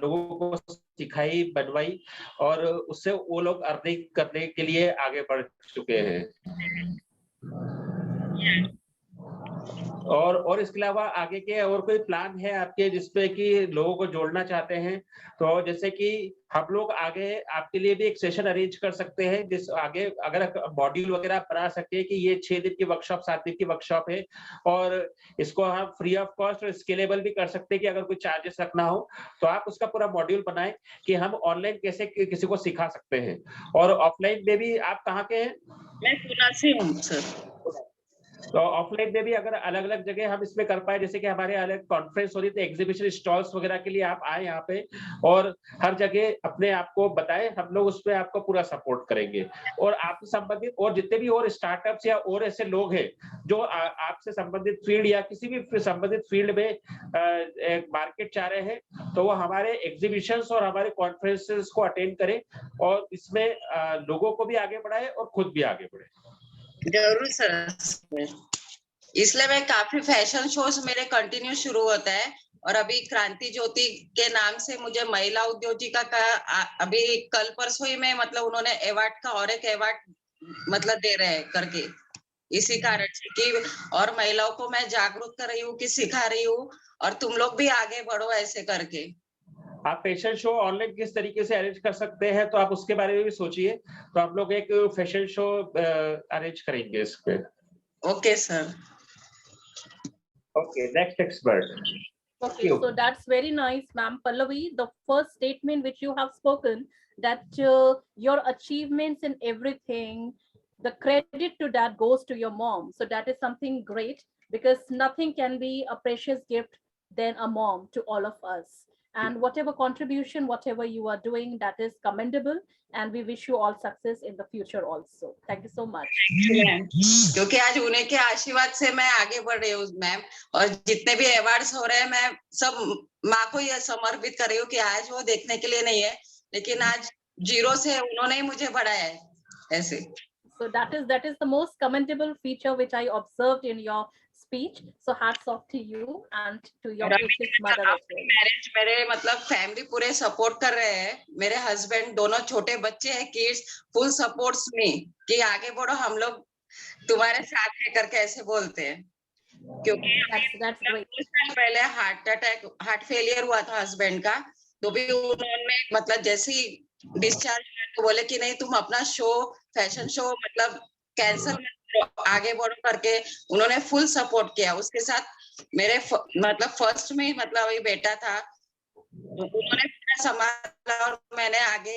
लोगों को सिखाई, बनवाई, और उससे वो लोग अर्निंग करने के लिए आगे बढ़ चुके हैं। और इसके अलावा आगे के और कोई प्लान है आपके जिसपे कि लोगों को जोड़ना चाहते हैं? तो जैसे कि हम लोग आगे आपके लिए भी एक सेशन अरेंज कर सकते हैं, जिस आगे अगर मॉड्यूल वगैरह बना सके कि ये 6 दिन की वर्कशॉप, 7 दिन की वर्कशॉप है, और इसको हम फ्री ऑफ कॉस्ट और स्केलेबल भी कर सकते हैं कि अगर कोई चार्जेस रखना हो तो आप उसका पूरा मॉड्यूल बनाएं कि हम ऑनलाइन कैसे किसी को सिखा सकते हैं। और ऑफलाइन में भी आप कहाँ के हैं? मैं पुणे से हूँ सर। तो ऑफलाइन में भी अगर अलग अलग जगह हम इसमें कर पाए, जैसे कि हमारे अलग कॉन्फ्रेंस हो रही थी, एग्जीबिशन स्टॉल्स वगैरह के लिए आप आए यहाँ पे और हर जगह अपने आप को बताएं, हम लोग उसमें आपको पूरा सपोर्ट करेंगे। और आपसे संबंधित और जितने भी और स्टार्टअप्स या और ऐसे लोग हैं जो आपसे संबंधित फील्ड या किसी भी संबंधित फील्ड में एक मार्केट चाह रहे हैं, तो वो हमारे एग्जीबिशंस और हमारे कॉन्फ्रेंसेस को अटेंड करें और इसमें लोगों को भी आगे बढ़ाए और खुद भी आगे बढ़े। जरूर सर, इसलिए मैं काफी फैशन शोज मेरे कंटिन्यू शुरू होता है। और अभी क्रांति ज्योति के नाम से मुझे महिला उद्योजिका का अभी कल परसों ही में मतलब उन्होंने अवार्ड का और एक अवार्ड मतलब दे रहे हैं करके, इसी कारण से कि और महिलाओं को मैं जागरूक कर रही हूँ कि सिखा रही हूँ, और तुम लोग भी आगे बढ़ो ऐसे करके। आप फैशन शो ऑनलाइन किस तरीके से अरेंज कर सकते हैं, तो आप उसके बारे में भी सोचिए। तो आप लोग एक फैशन शो अरेंज करेंगे इस पे। Okay sir. Okay, next expert. Okay, so that's very nice, ma'am. Pallavi, the first statement which you have spoken, that your achievements in everything, the credit to that goes to your mom. So that is something great, because nothing can be a precious gift than a mom to all of us. And whatever contribution, whatever you are doing, that is commendable. And we wish you all success in the future also. Thank you so much. क्योंकि आज उन्हीं के आशीर्वाद से मैं आगे बढ़ रही हूँ मैम, और जितने भी अवार्ड्स हो रहे हैं मैं सब माँ को यह समर्पित कर रही हूँ कि आज वो देखने के लिए नहीं है, लेकिन आज जीरो से उन्होंने ही मुझे बढ़ाया है ऐसे. So that is the most commendable feature which I observed in your speech. So hats off to you and to your precious mother as well. Marriage मेरे मतलब फैमिली पूरे सपोर्ट कर रहे हैं, मेरे हस्बैंड, दोनों छोटे बच्चे हैं, किड्स फुल सपोर्ट्स में कि आगे बढ़ो, हम लोग तुम्हारे साथ है करके ऐसे बोलते हैं. क्योंकि पहले हार्ट फेलियर हुआ था हस्बैंड का, तो भी उन्होंने मतलब जैसे ही डिस्चार्ज हुआ तो बोले कि नहीं तुम अपना शो, फैशन शो मतलब कैंसिल मत करो, आगे बढ़ो करके उन्होंने फुल सपोर्ट किया. उसके साथ मेरे मतलब फर्स्ट में मतलब अभी बेटा था, उन्होंने पूरा संभाला और मैंने आगे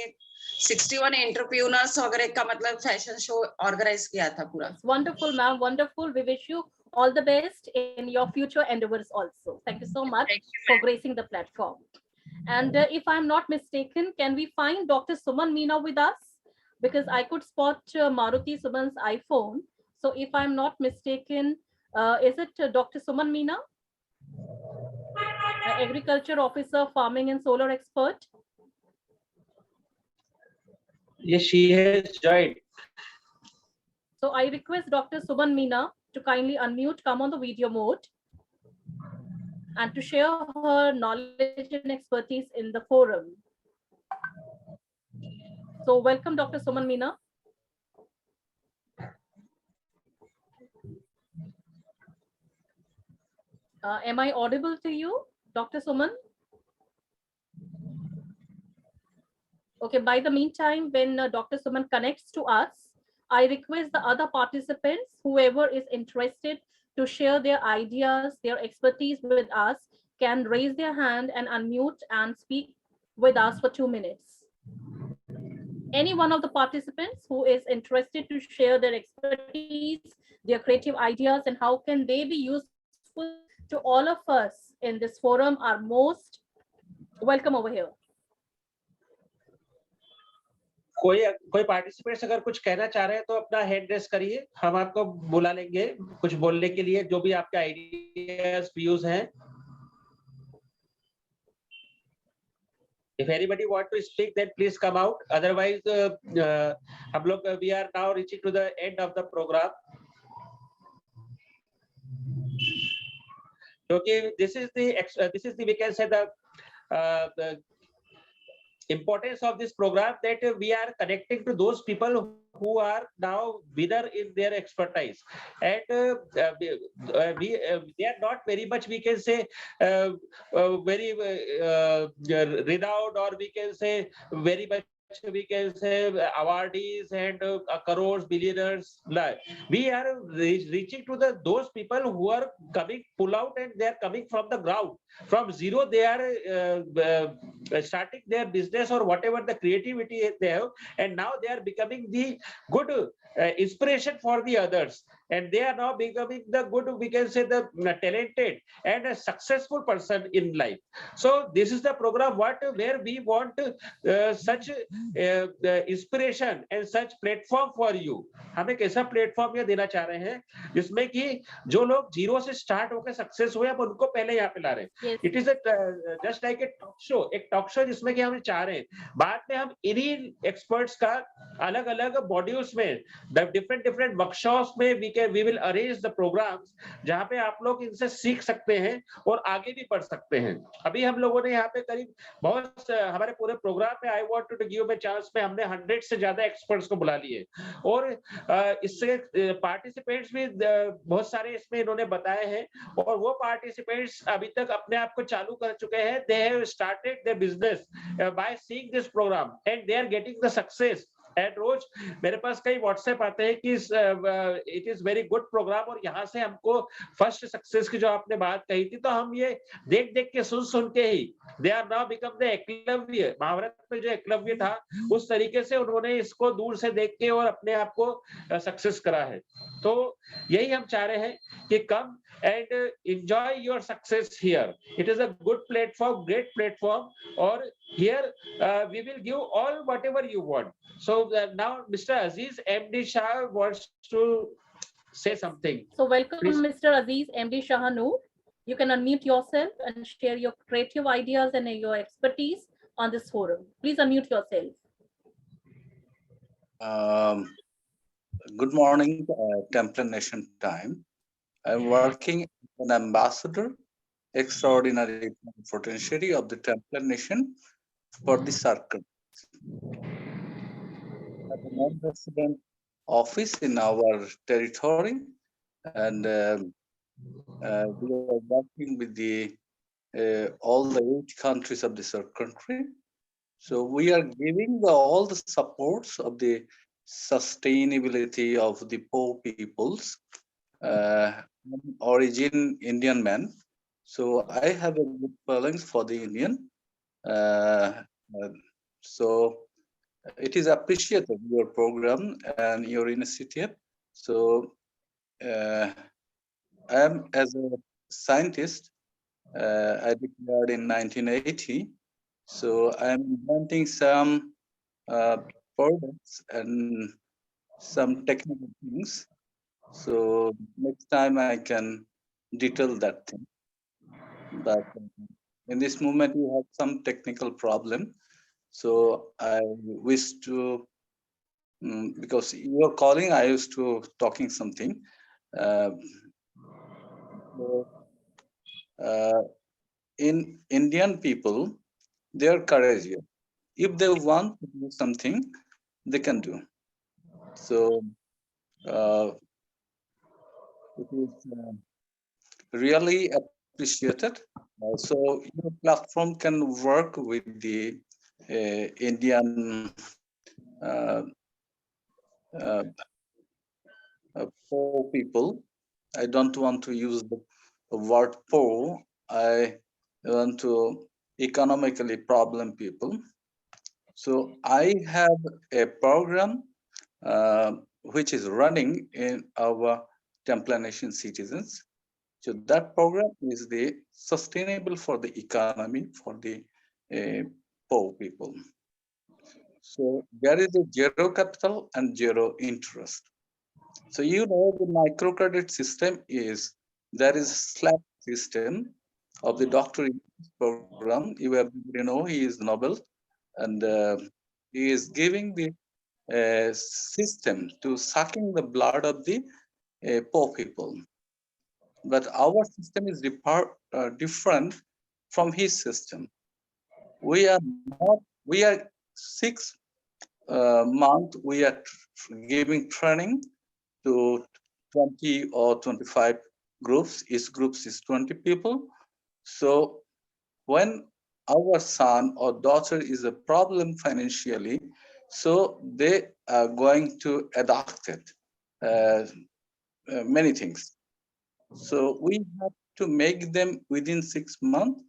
61 एंटरप्रेन्योर्स वगैरह का मतलब फैशन शो ऑर्गेनाइज किया था पूरा. Wonderful, ma'am. Wonderful. We wish you all the best in your future endeavors also. Thank you so much for gracing the platform. And if I'm not mistaken, can we find Dr. Suman Meena with us? Because I could spot Maruti Suman's iPhone. So if I'm not mistaken, is it Dr. Suman Meena? Agriculture officer, farming and solar expert. Yes, she has joined. So I request Dr. Suman Meena to kindly unmute, come on the video mode, and to share her knowledge and expertise in the forum. So welcome, Dr. Suman Meena. Am I audible to you, Dr. Suman? Okay, by the meantime, when Dr. Suman connects to us, I request the other participants, whoever is interested to share their ideas, their expertise with us, can raise their hand and unmute and speak with us for 2 minutes. Any one of the participants who is interested to share their expertise, their creative ideas, and how can they be useful to all of us in this forum are most welcome over here. कोई participants अगर कुछ कहना चाह रहे हैं तो अपना hand raise करिए, हम आपको बुला लेंगे कुछ बोलने के लिए, जो भी आपके आइडियाज व्यूज हैं. If anybody want to speak, then please come out. Otherwise, हम लोग we are now reaching to the end of the program. क्योंकि this is the we can say the importance of this program, that we are connecting to those people who are now winner in their expertise, and they are not very much, we can say, very renowned, or we can say very much, we can say awardees and crores, billionaires. We are reaching to those people who are coming pull out, and they are coming from the ground, from zero. They are starting their business or whatever the creativity they have, and now they are becoming the good inspiration for the others, and they are now becoming the good, we can say, the talented and a successful person in life. So this is the program where we want such inspiration and such platform for you. हम एक ऐसा platform ये देना चाह रहे हैं जिसमें कि जो लोग जीरो से स्टार्ट होकर सक्सेस हुए, अब उनको पहले यहाँ पे ला रहे हैं. It is just like a talk show, एक टॉक शो जिसमें कि हम चाह रहे हैं बाद में हम इन्हीं एक्सपर्ट्स का अलग अलग मॉड्यूल्स में, डिफरेंट वर्कशॉप्स में we will arrange the programmes, जहाँ पे आप लोग इनसे सीख सकते हैं और आगे भी बढ़ सकते हैं. अभी हम लोगों ने यहाँ पे करीब बहुत हमारे पूरे प्रोग्राम में I want to give a chance में हमने 100 से ज्यादा एक्सपर्ट्स को बुला लिए, और इससे पार्टिसिपेंट्स भी बहुत सारे इसमें इन्होंने बताए हैं, और वो पार्टिसिपेंट्स अभी तक अपने आप को चालू कर चुके हैं. They have started their business by seeing this programme and they are getting the success. And रोज मेरे पास कई व्हाट्सएप आते हैं कि it is very good programme, और यहाँ से हमको फर्स्ट सक्सेस की जो आपने बात कही थी, तो हम ये देख देख के सुन के ही they are now become the Eklavya. Mahabharat में जो एकलव्य था उस तरीके से उन्होंने इसको दूर से देख के और अपने आप को सक्सेस करा है. तो यही हम चाह रहे हैं come and enjoy your success here. It is a good platform, great platform, or here we will give all whatever you want. So now Mr. Aziz MD Shah wants to say something. So welcome, Please. Mr. Aziz MD Shah Noor. You can unmute yourself and share your creative ideas and your expertise on this forum. Please unmute yourself. Good morning, Temple Nation time. I'm working as an ambassador, extraordinary potentiary of the Temple Nation for the circle. At a non-resident office in our territory, and we are working with the all the 8 countries of the country. So we are giving all the supports of the sustainability of the poor peoples, origin Indian men. So I have a good feelings for the Indian. So it is appreciated, your program and your initiative. So I am as a scientist, I declared in 1980. So I'm inventing some products and some technical things. So next time I can detail that thing. But in this moment we have some technical problem. So I wish to, because you are calling, I used to talking something. In Indian people, they are courageous. If they want to do something, they can do. So it is really appreciated. So your platform can work with the Indian poor people. I don't want to use the word poor. I want to economically problem people. So I have a program which is running in our Temple Nation citizens. So that program is the sustainable for the economy for the poor people. So there is a zero capital and zero interest. So you know the microcredit system is, there is slab system of the doctor program. You know he is Nobel, and he is giving the system to sucking the blood of the poor people. But our system is different from his system. We are 6 months, we are giving training to 20 or 25 groups. Each group is 20 people. So when our son or daughter is a problem financially, so they are going to adopt it, many things. So we have to make them within 6 months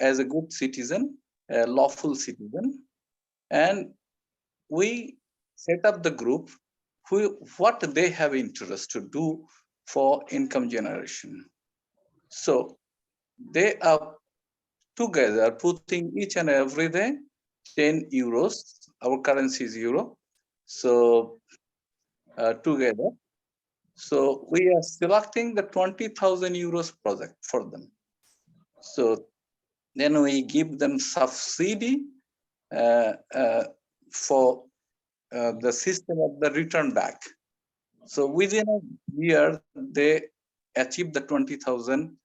as a good citizen, a lawful citizen. And we set up the group what they have interest to do for income generation. So they are together putting each and every day 10 euros. Our currency is euro. So together. So we are selecting the 20,000 euros project for them. So then we give them subsidy for the system of the return back. So within a year, they achieve the 20,000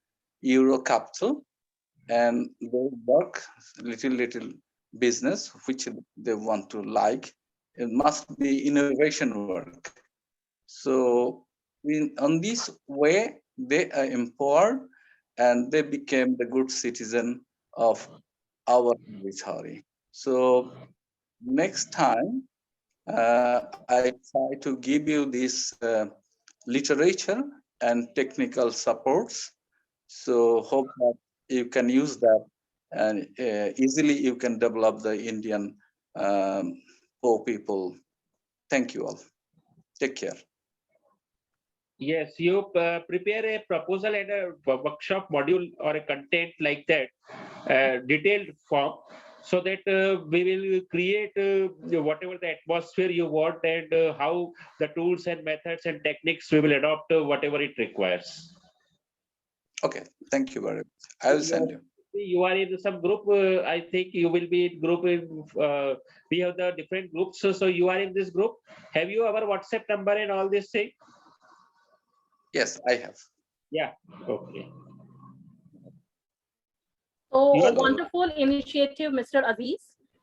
euro capital, and they work little business which they want to like. It must be innovation work. So on this way, they are empowered and they became the good citizen of our territory. So next time, I try to give you this literature and technical supports. So hope that you can use that, and easily you can develop the Indian poor people. Thank you all. Take care. Yes, you prepare a proposal and a workshop module or a content like that, detailed form, so that we will create whatever the atmosphere you want and how the tools and methods and techniques we will adopt, whatever it requires. Okay, thank you very much. I will send you. You are in some group. I think you will be in group. We have the different groups. So you are in this group. Have you our WhatsApp number and all this thing? Yes, I have. Yeah. Okay. So a wonderful initiative, Mr. Aziz.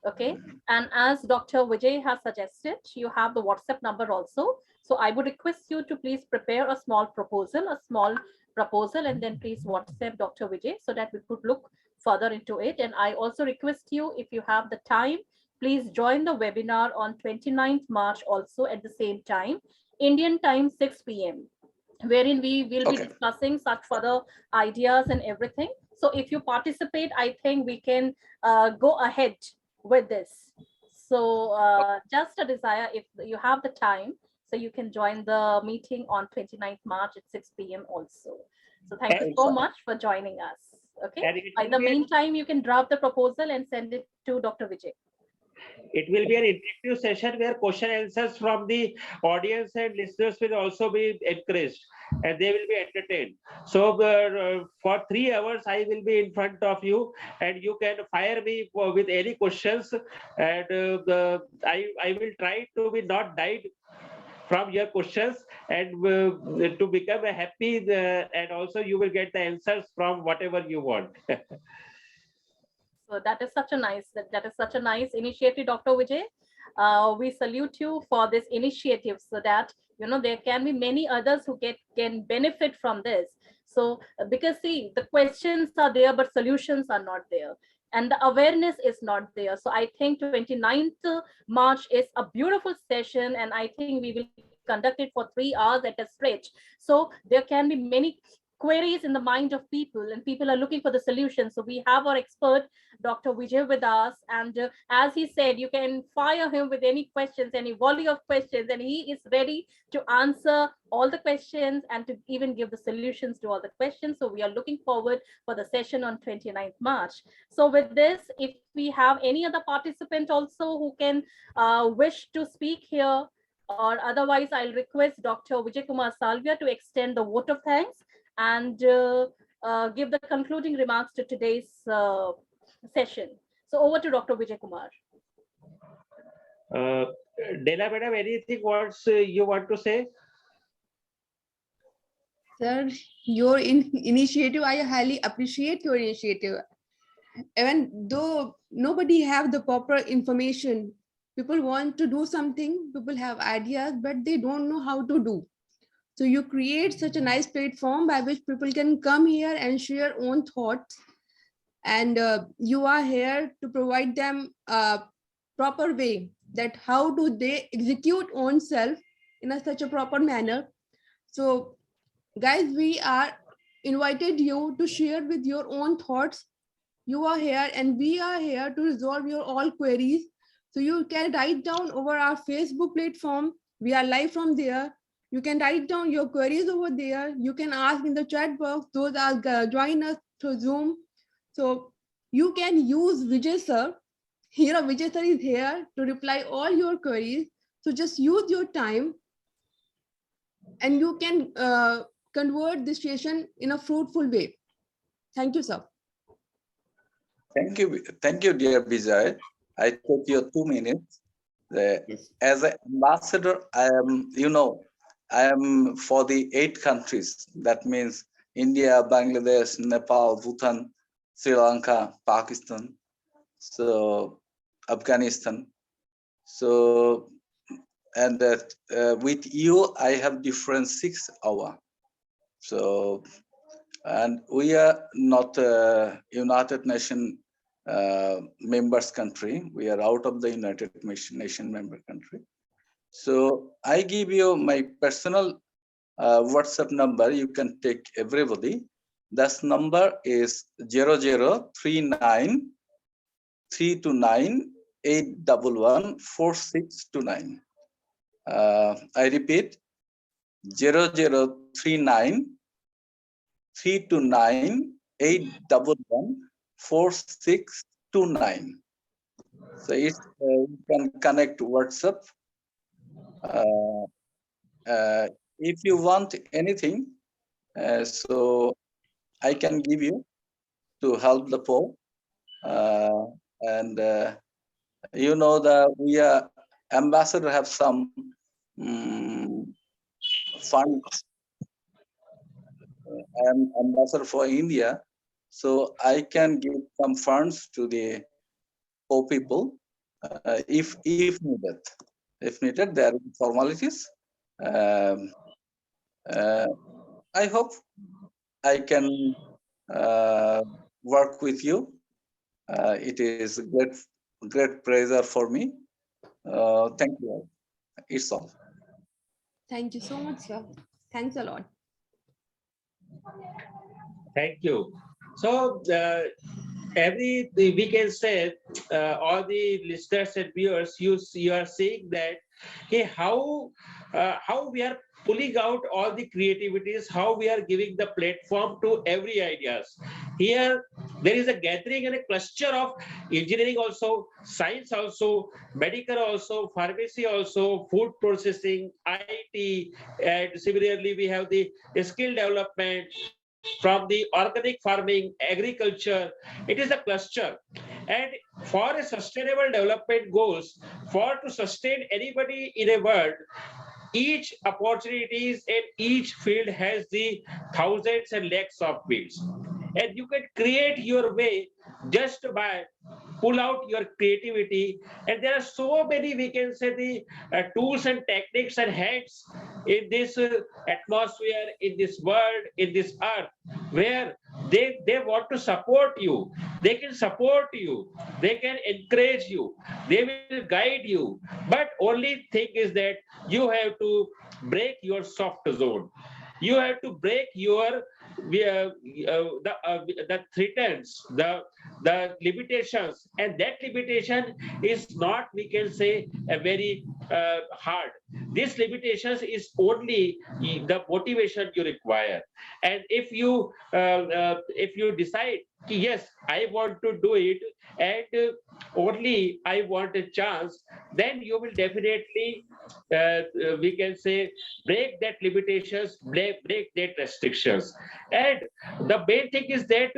Okay. And as Dr. Vijay has suggested, you have the WhatsApp number also. So I would request you to please prepare a small proposal, and then please WhatsApp Dr. Vijay so that we could look further into it. And I also request you, if you have the time, please join the webinar on 29th March also at the same time, Indian time, 6 p.m. wherein we will be discussing such further ideas and everything. So if you participate, I think we can go ahead with this. So just a desire, if you have the time, so you can join the meeting on 29th March at 6 p.m. also. So thank you so much for joining us. Okay. In the meantime, you can drop the proposal and send it to Dr. Vijay. It will be an interactive session where question answers from the audience and listeners will also be encouraged and they will be entertained. So for 3 hours, I will be in front of you and you can fire me with any questions, and I will try to be not died from your questions and to become a happy, and also you will get the answers from whatever you want. So that is such a nice initiative, Dr. Vijay. We salute you for this initiative, so that there can be many others who can benefit from this. So because see, the questions are there, but solutions are not there, and the awareness is not there. So I think 29th March is a beautiful session, and I think we will conduct it for 3 hours at a stretch. So there can be many queries in the mind of people, and people are looking for the solution. So we have our expert Dr. Vijay with us, and as he said, you can fire him with any questions, any volley of questions, and he is ready to answer all the questions and to even give the solutions to all the questions. So we are looking forward for the session on 29th March. So with this, if we have any other participant also who can wish to speak here, or otherwise I'll request Dr. Vijay Kumar Salvia to extend the vote of thanks and give the concluding remarks to today's session. So over to Dr. Vijay Kumar. Dela madam, anything you want to say? Sir, your initiative, I highly appreciate your initiative. Even though nobody have the proper information, people want to do something, people have ideas, but they don't know how to do. So you create such a nice platform by which people can come here and share own thoughts. And you are here to provide them a proper way that how do they execute own self in such a proper manner. So guys, we are invited you to share with your own thoughts. You are here and we are here to resolve your all queries. So you can write down over our Facebook platform. We are live from there. You can write down your queries over there. You can ask in the chat box. Those are join us through Zoom. So you can use Vijay sir. Vijay sir is here to reply all your queries. So just use your time and you can convert this session in a fruitful way. Thank you, sir. Thank you, dear Vijay. I took your 2 minutes. As an ambassador, I am for the 8 countries. That means India, Bangladesh, Nepal, Bhutan, Sri Lanka, Pakistan, so Afghanistan. So, and with you, I have different 6 hours. So, and we are not a United Nations members country. We are out of the United Nations member country. So I give you my personal WhatsApp number. You can take everybody. That number is 0039 329 811 4629. I repeat 0039 329 811 4629. So it's you can connect WhatsApp. If you want anything, so I can give you to help the poor. And you know that we are ambassador have some funds. I am ambassador for India, so I can give some funds to the poor people if needed. If needed, there are formalities. I hope I can work with you. It is a great pleasure for me. Thank you. It's all. Thank you so much, sir. Thanks a lot. Thank you. So we can say all the listeners and viewers, you are saying that how we are pulling out all the creativities, how we are giving the platform to every ideas. Here there is a gathering and a cluster of engineering also, science also, medical also, pharmacy also, food processing, IT, and similarly we have the skill development from the organic farming, agriculture. It is a cluster. And for a sustainable development goals, for to sustain anybody in a world, each opportunities and each field has the thousands and lakhs of fields. And you can create your way just by pull out your creativity. And there are so many, we can say, the tools and techniques and hands in this atmosphere, in this world, in this earth, where they want to support you. They can support you. They can encourage you. They will guide you. But only thing is that you have to break your soft zone. You have to break your the threats, the limitations, and that limitation is not, we can say, a very hard. This limitations is only the motivation you require. And if you decide, yes, I want to do it, and only I want a chance, then you will definitely we can say break that limitations, break that restrictions. And the main thing is that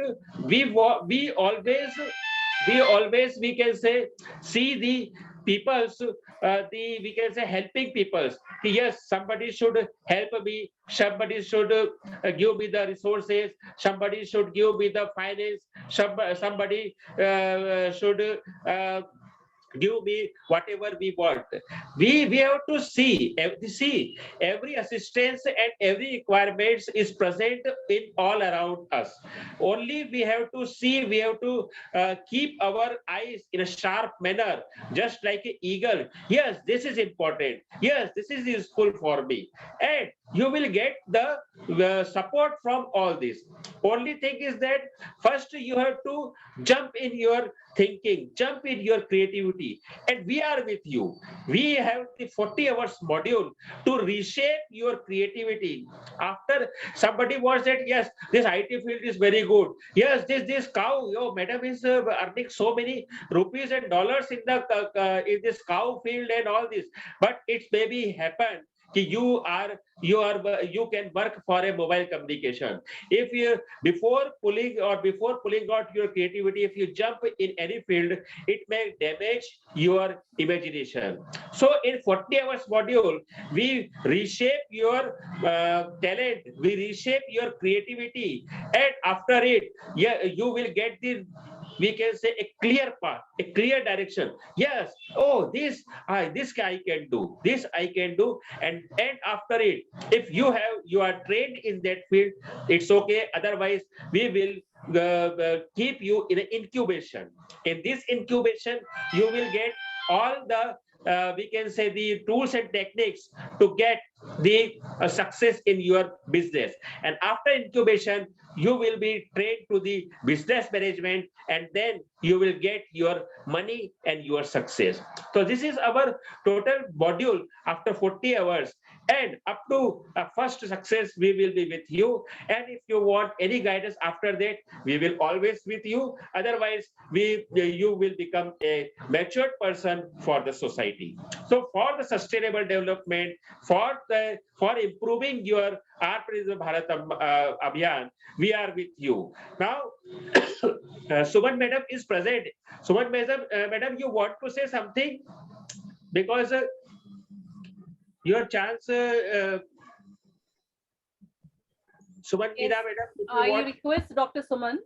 we always we can say see the people's we can say helping peoples. Yes, somebody should help me, somebody should give me the resources, somebody should give me the finance, somebody should give me whatever we want. We have to see every assistance and every requirements is present in all around us. Only we have to see, we have to keep our eyes in a sharp manner, just like an eagle. Yes, this is important. Yes, this is useful for me. And you will get the support from all this. Only thing is that first you have to jump in your thinking, jump in your creativity, and we are with you. We have the 40 hours module to reshape your creativity. After somebody wants that, yes, this IT field is very good. Yes, this cow, your madam is earning so many rupees and dollars in this cow field and all this, but it's maybe happen you can work for a mobile communication. If you before pulling out your creativity, if you jump in any field, it may damage your imagination. So in 40 hours module, we reshape your talent, we reshape your creativity, and after it, yeah, you will get the, we can say, a clear path, a clear direction. Yes, oh, this I can do, this I can do. And after it, if you are trained in that field, it's okay. Otherwise, we will keep you in an incubation. In this incubation, you will get all the we can say the tools and techniques to get the success in your business. And after incubation, you will be trained to the business management, and then you will get your money and your success. So this is our total module after 40 hours. and up to first success, we will be with you. And if you want any guidance after that, we will always with you. Otherwise, you will become a matured person for the society. So for the sustainable development, for improving your Atmanirbhar Bharat Abhiyan, we are with you. Now, Suman Madam is present. Suman Madam, you want to say something? Because your chance, Suman Yes, Madam. I request Dr. Suman,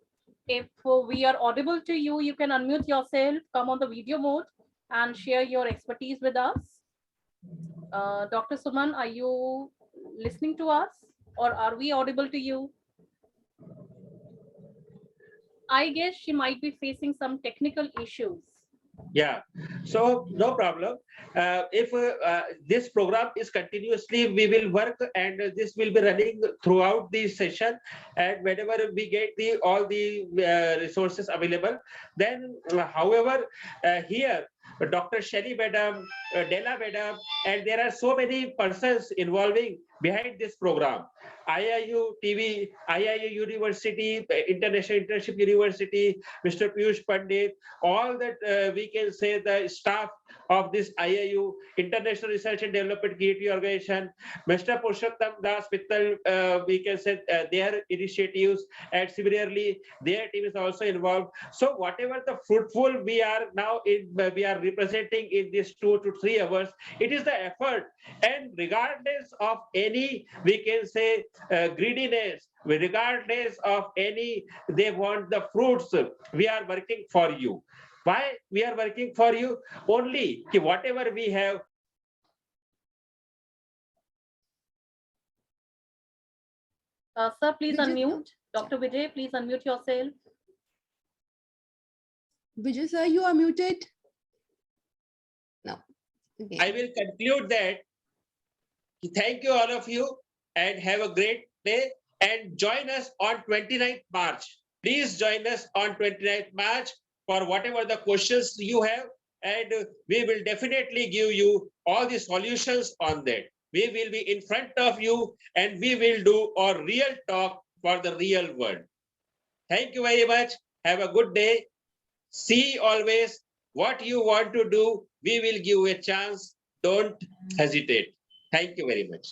if we are audible to you, you can unmute yourself, come on the video mode and share your expertise with us. Dr. Suman, are you listening to us or are we audible to you? I guess she might be facing some technical issues. Yeah, so no problem. If this program is continuously, we will work, and this will be running throughout the session. And whenever we get all the resources available, then however, here Dr. Shelly Madam, Della Madam, and there are so many persons involving behind this program. IIU TV, IIU University, International Internship University, Mr. Piyush Pandit, all that we can say the staff of this IIU, International Research and Development Community Organization, Mr. Purushottam Das Mittal, we can say their initiatives, and similarly their team is also involved. So whatever the fruitful we are now we are representing in these 2 to 3 hours, it is the effort, and regardless of any, we can say greediness, regardless of any, they want the fruits, we are working for you. Why we are working for you? Only whatever we have. Sir, please unmute. Dr. Vijay, please unmute yourself. Vijay sir, you are muted. No. Okay. I will conclude that. Thank you all of you and have a great day, and join us on 29th March. Please join us on 29th March for whatever the questions you have, and we will definitely give you all the solutions on that. We will be in front of you and we will do our real talk for the real world. Thank you very much. Have a good day. See always what you want to do. We will give you a chance. Don't hesitate. Thank you very much.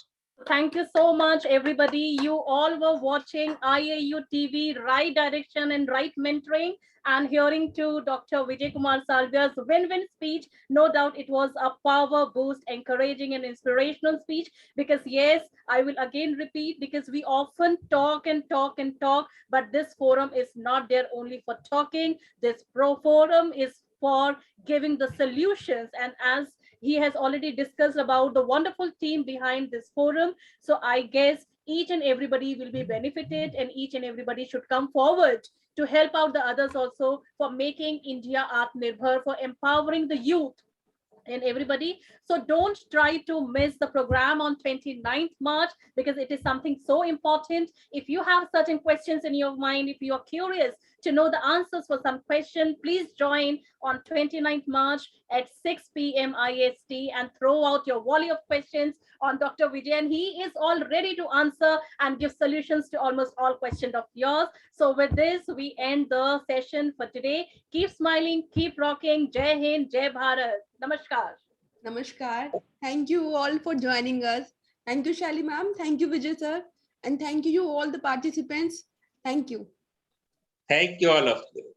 Thank you so much, everybody. You all were watching IIU TV, right direction and right mentoring, and hearing to Dr. Vijay Kumar Salvia's win-win speech. No doubt it was a power boost, encouraging and inspirational speech, because yes, I will again repeat, because we often talk and talk and talk, but this forum is not there only for talking. This forum is for giving the solutions, and as he has already discussed about the wonderful team behind this forum. So I guess each and everybody will be benefited, and each and everybody should come forward to help out the others also for making India Atmanirbhar, for empowering the youth and everybody. So don't try to miss the program on 29th March, because it is something so important. If you have certain questions in your mind, if you are curious to know the answers for some question, please join on 29th March at 6 p.m. IST and throw out your volley of questions on Dr. Vijay, and he is all ready to answer and give solutions to almost all questions of yours. So with this, we end the session for today. Keep smiling, keep rocking. Jai Hind, Jai Bharat. Namaskar. Namaskar. Thank you all for joining us. Thank you, Shali ma'am. Thank you, Vijay sir. And thank you all the participants. Thank you. Thank you all of you.